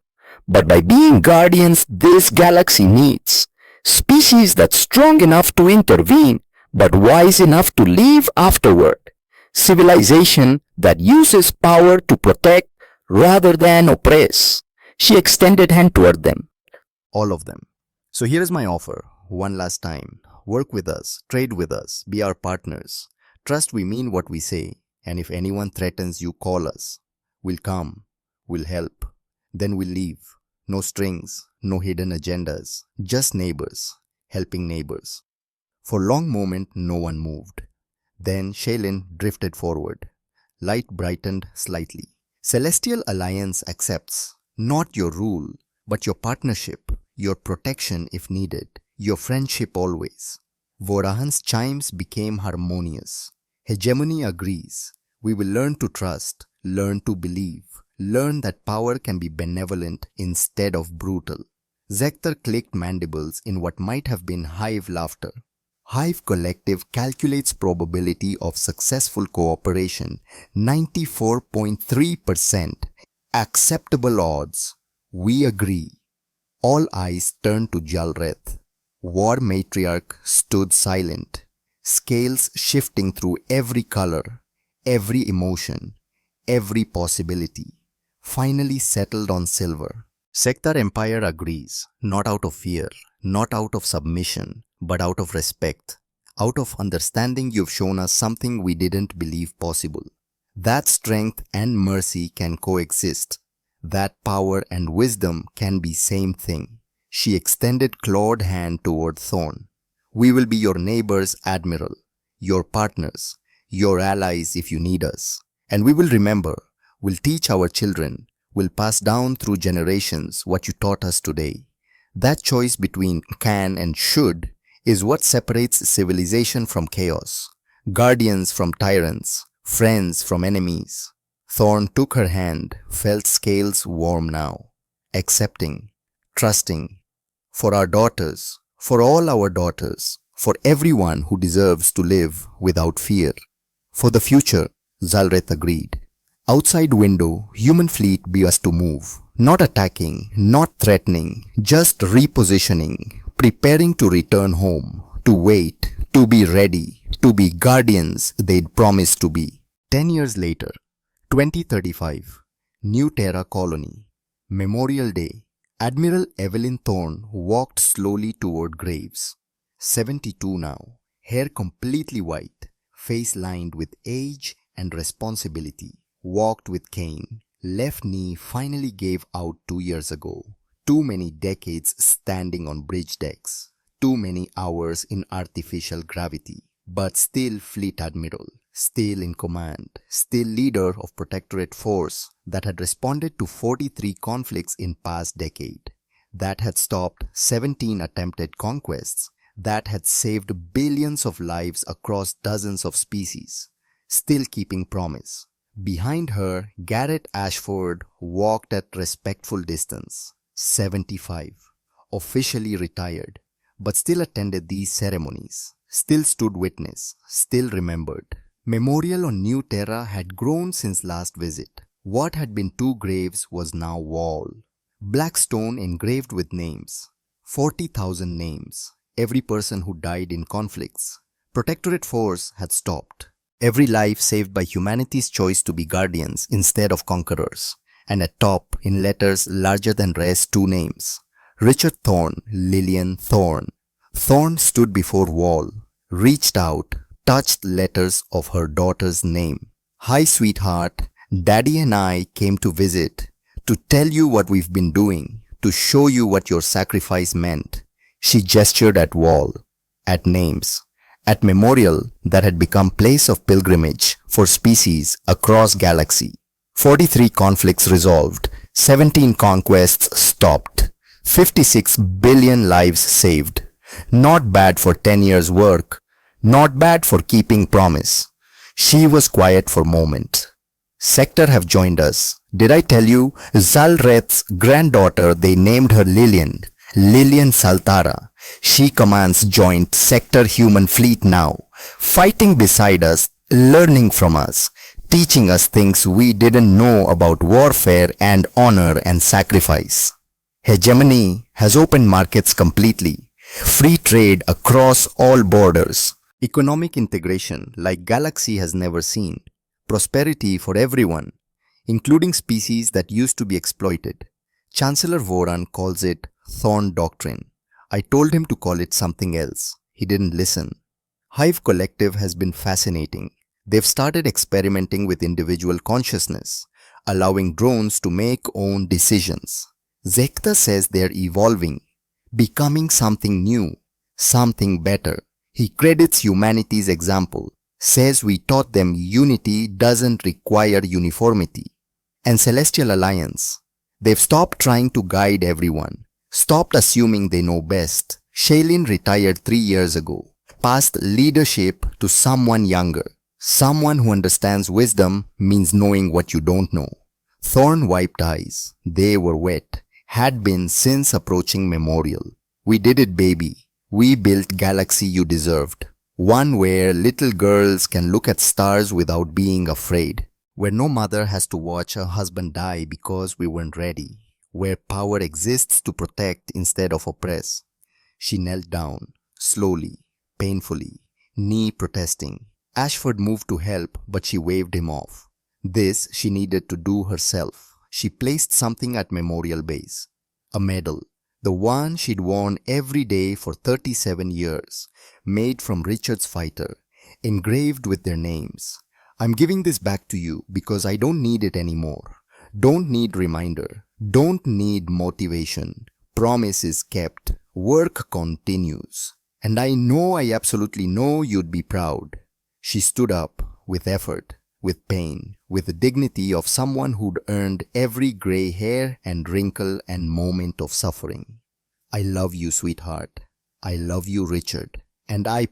but by being guardians this galaxy needs. Species that's strong enough to intervene, but wise enough to leave afterward. Civilization that uses power to protect rather than oppress. She extended hand toward them. All of them. So here is my offer, one last time. Work with us, trade with us, be our partners. Trust we mean what we say. And if anyone threatens you, call us. We'll come. We'll help. Then we'll leave. No strings, no hidden agendas. Just neighbors, helping neighbors. For a long moment, no one moved. Then Shaylin drifted forward. Light brightened slightly. Celestial Alliance accepts not your rule, but your partnership, your protection if needed, your friendship always. Vorahan's chimes became harmonious. Hegemony agrees. We will learn to trust, learn to believe, learn that power can be benevolent instead of brutal. Zektar clicked mandibles in what might have been Hive laughter. Hive Collective calculates probability of successful cooperation, 94.3%. Acceptable odds. We agree. All eyes turned to Jalreth. War Matriarch stood silent. Scales shifting through every color, every emotion, every possibility, finally settled on silver. Sektar Empire agrees, not out of fear, not out of submission, but out of respect, out of understanding you've shown us something we didn't believe possible. That strength and mercy can coexist. That power and wisdom can be same thing. She extended clawed hand toward Thorne. We will be your neighbors, Admiral, your partners, your allies if you need us. And we will remember, we'll teach our children, we'll pass down through generations what you taught us today. That choice between can and should is what separates civilization from chaos, guardians from tyrants, friends from enemies. Thorne took her hand, felt scales warm now, accepting, trusting, for our daughters, for all our daughters, for everyone who deserves to live without fear. For the future, Zalreth agreed. Outside window, human fleet be us to move. Not attacking, not threatening, just repositioning, preparing to return home, to wait, to be ready, to be guardians they'd promised to be. 10 years later, 2035, New Terra Colony, Memorial Day, Admiral Evelyn Thorne walked slowly toward graves. 72 now, hair completely white, face lined with age and responsibility. Walked with cane, left knee finally gave out 2 years ago. Too many decades standing on bridge decks. Too many hours in artificial gravity. But still Fleet Admiral, still in command, still leader of Protectorate Force that had responded to 43 conflicts in past decade. That had stopped 17 attempted conquests. That had saved billions of lives across dozens of species. Still keeping promise. Behind her, Garrett Ashford walked at respectful distance, 75, officially retired, but still attended these ceremonies, still stood witness, still remembered. Memorial on New Terra had grown since last visit. What had been 2 graves was now wall. Black stone engraved with names, 40,000 names, every person who died in conflicts. Protectorate Force had stopped. Every life saved by humanity's choice to be guardians instead of conquerors. And at top, in letters larger than rest, 2 names. Richard Thorne, Lillian Thorne. Thorne stood before wall, reached out, touched letters of her daughter's name. Hi sweetheart, Daddy and I came to visit, to tell you what we've been doing, to show you what your sacrifice meant. She gestured at wall, at names. At memorial that had become place of pilgrimage for species across galaxy. 43 conflicts resolved, 17 conquests stopped, 56 billion lives saved. Not bad for 10 years work, not bad for keeping promise. She was quiet for a moment. Sector have joined us. Did I tell you, Zalreth's granddaughter, they named her Lillian Saltara. She commands joint sector human fleet now, fighting beside us, learning from us, teaching us things we didn't know about warfare and honor and sacrifice. Hegemony has opened markets completely, free trade across all borders, economic integration like Galaxy has never seen, prosperity for everyone, including species that used to be exploited. Chancellor Voran calls it Thorne Doctrine. I told him to call it something else. He didn't listen. Hive Collective has been fascinating. They've started experimenting with individual consciousness, allowing drones to make own decisions. Zekta says they're evolving, becoming something new, something better. He credits humanity's example, says we taught them unity doesn't require uniformity. And Celestial Alliance. They've stopped trying to guide everyone. Stopped assuming they know best. Shailin retired 3 years ago. Passed leadership to someone younger. Someone who understands wisdom means knowing what you don't know. Thorne wiped eyes. They were wet. Had been since approaching memorial. We did it, baby. We built galaxy you deserved. One where little girls can look at stars without being afraid. Where no mother has to watch her husband die because we weren't ready. Where power exists to protect instead of oppress. She knelt down, slowly, painfully, knee protesting. Ashford moved to help, but she waved him off. This she needed to do herself. She placed something at Memorial Base. A medal, the one she'd worn every day for 37 years, made from Richard's fighter, engraved with their names. I'm giving this back to you because I don't need it anymore. Don't need reminder. Don't need motivation. Promise is kept. Work continues. And I absolutely know you'd be proud. She stood up with effort, with pain, with the dignity of someone who'd earned every gray hair and wrinkle and moment of suffering. I love you, sweetheart. I love you, Richard. And I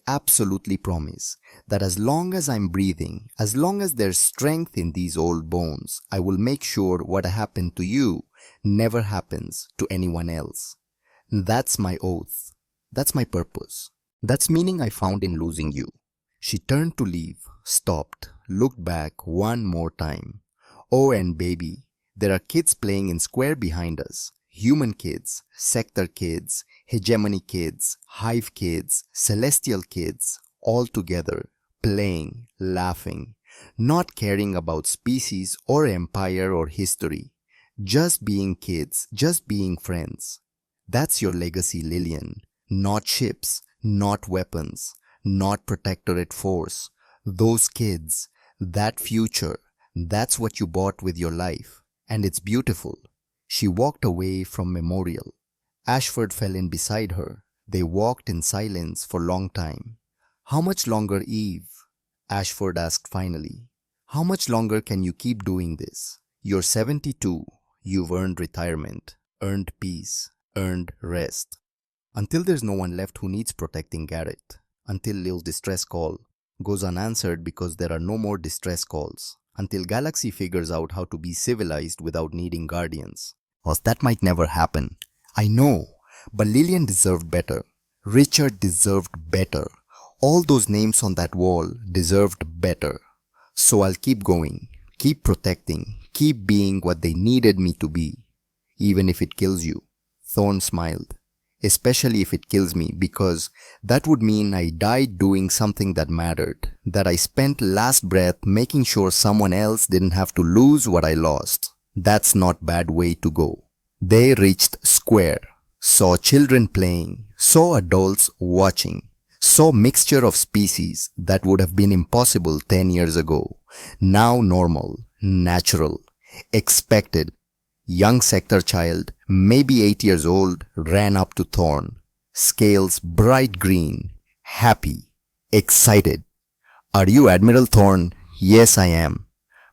absolutely promise, that as long as I'm breathing, as long as there's strength in these old bones, I will make sure what happened to you never happens to anyone else. That's my oath. That's my purpose. That's meaning I found in losing you. She turned to leave, stopped, looked back one more time. Oh, and baby, there are kids playing in square behind us. Human kids, sector kids, hegemony kids, hive kids, celestial kids, all together, playing, laughing, not caring about species or empire or history. Just being kids, just being friends. That's your legacy, Lillian. Not ships, not weapons, not protectorate force. Those kids, that future, that's what you bought with your life. And it's beautiful. She walked away from Memorial. Ashford fell in beside her. They walked in silence for a long time. How much longer, Eve? Ashford asked finally. How much longer can you keep doing this? You're 72. You've earned retirement, earned peace, earned rest. Until there's no one left who needs protecting, Garrett. Until Lil's distress call goes unanswered because there are no more distress calls. Until Galaxy figures out how to be civilized without needing guardians. Or that might never happen. I know, but Lillian deserved better. Richard deserved better. All those names on that wall deserved better. So I'll keep going, keep protecting, keep being what they needed me to be. Even if it kills you. Thorne smiled. Especially if it kills me, because that would mean I died doing something that mattered, that I spent last breath making sure someone else didn't have to lose what I lost. That's not bad way to go. They reached square, saw children playing, saw adults watching, saw mixture of species that would have been impossible 10 years ago. Now normal, natural, expected. Young sector child, maybe 8 years old, ran up to Thorne. Scales bright green, happy, excited. Are you Admiral Thorne? Yes, I am.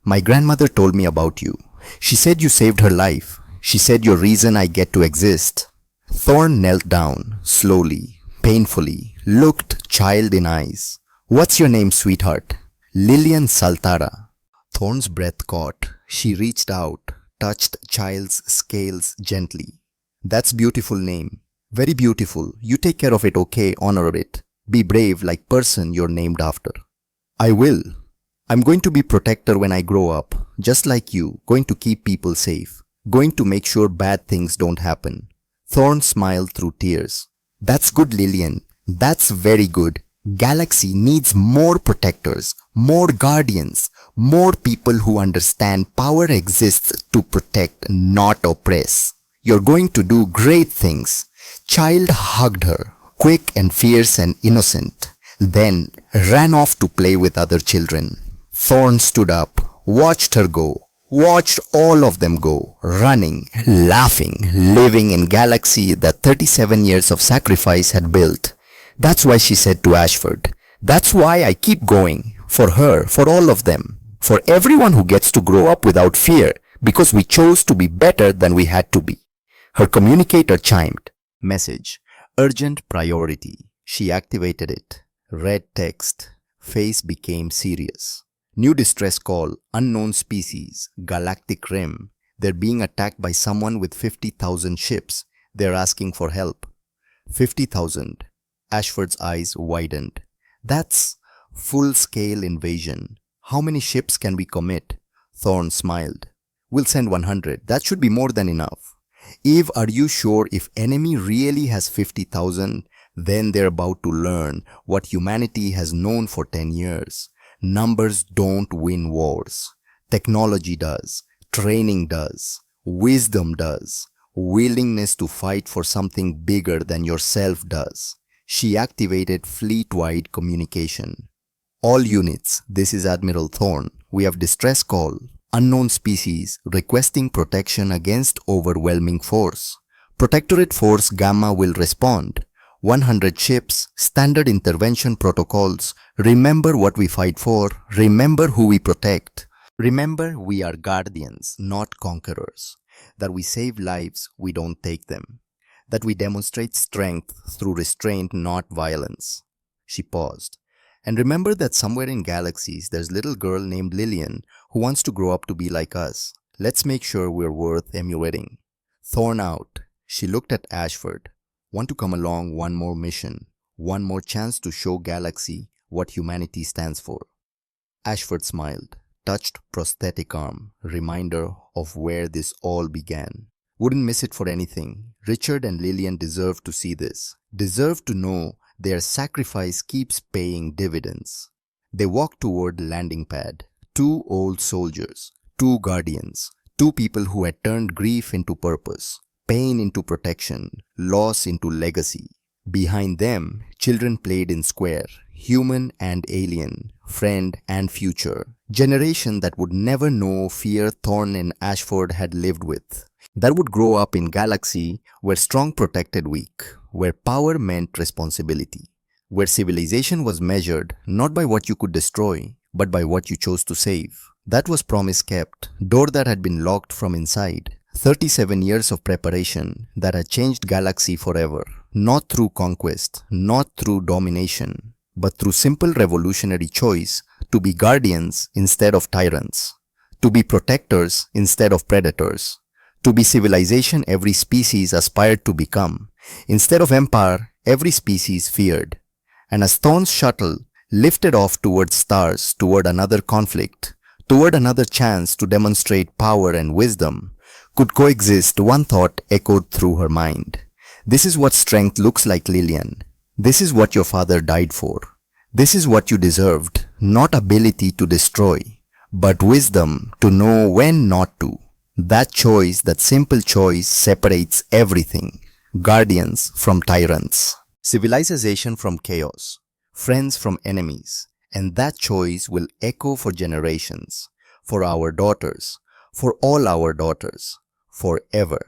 My grandmother told me about you. She said you saved her life. She said you're reason I get to exist. Thorne knelt down, slowly, painfully, looked child in eyes. What's your name, sweetheart? Lillian Saltara. Thorne's breath caught. She reached out, touched child's scales gently. That's beautiful name. Very beautiful. You take care of it, okay? Honor it. Be brave like person you're named after. I will. I'm going to be protector when I grow up. Just like you. Going to keep people safe. Going to make sure bad things don't happen. Thorne smiled through tears. That's good, Lillian. That's very good. Galaxy needs more protectors, more guardians, more people who understand power exists to protect, not oppress. You're going to do great things. Child hugged her, quick and fierce and innocent, then ran off to play with other children. Thorne stood up, watched her go, watched all of them go, running, laughing, living in Galaxy that 37 years of sacrifice had built. That's why she said to Ashford, that's why I keep going, for her, for all of them, for everyone who gets to grow up without fear, because we chose to be better than we had to be. Her communicator chimed. Message. Urgent priority. She activated it. Read text. Face became serious. New distress call. Unknown species. Galactic rim. They're being attacked by someone with 50,000 ships. They're asking for help. 50,000. Ashford's eyes widened. That's full-scale invasion. How many ships can we commit? Thorne smiled. We'll send 100. That should be more than enough. Eve, are you sure if enemy really has 50,000, then they're about to learn what humanity has known for 10 years. Numbers don't win wars. Technology does. Training does. Wisdom does. Willingness to fight for something bigger than yourself does. She activated fleet-wide communication. All units, this is Admiral Thorne. We have distress call. Unknown species requesting protection against overwhelming force. Protectorate Force Gamma will respond. 100 ships, standard intervention protocols. Remember what we fight for. Remember who we protect. Remember we are guardians, not conquerors. That we save lives, we don't take them. That we demonstrate strength through restraint, not violence. She paused. And remember that somewhere in Galaxies, there's a little girl named Lillian who wants to grow up to be like us. Let's make sure we're worth emulating. Thorne out. She looked at Ashford. Want to come along one more mission? One more chance to show Galaxy what humanity stands for. Ashford smiled, touched prosthetic arm, reminder of where this all began. Wouldn't miss it for anything. Richard and Lillian deserve to see this, deserve to know their sacrifice keeps paying dividends. They walked toward the landing pad. Two old soldiers, two guardians, two people who had turned grief into purpose, pain into protection, loss into legacy. Behind them, children played in square, human and alien, friend and future. Generation that would never know fear Thorne and Ashford had lived with. That would grow up in galaxy where strong protected weak, where power meant responsibility, where civilization was measured not by what you could destroy, but by what you chose to save. That was promise kept, door that had been locked from inside. 37 years of preparation that had changed galaxy forever, not through conquest, not through domination, but through simple revolutionary choice to be guardians instead of tyrants, to be protectors instead of predators, to be civilization every species aspired to become, instead of empire every species feared. And as Thorne's shuttle lifted off towards stars, toward another conflict, toward another chance to demonstrate power and wisdom, could coexist, one thought echoed through her mind. This is what strength looks like, Lillian. This is what your father died for. This is what you deserved, not ability to destroy, but wisdom to know when not to. That choice, that simple choice, separates everything. Guardians from tyrants. Civilization from chaos. Friends from enemies. And that choice will echo for generations. For our daughters. For all our daughters. Forever.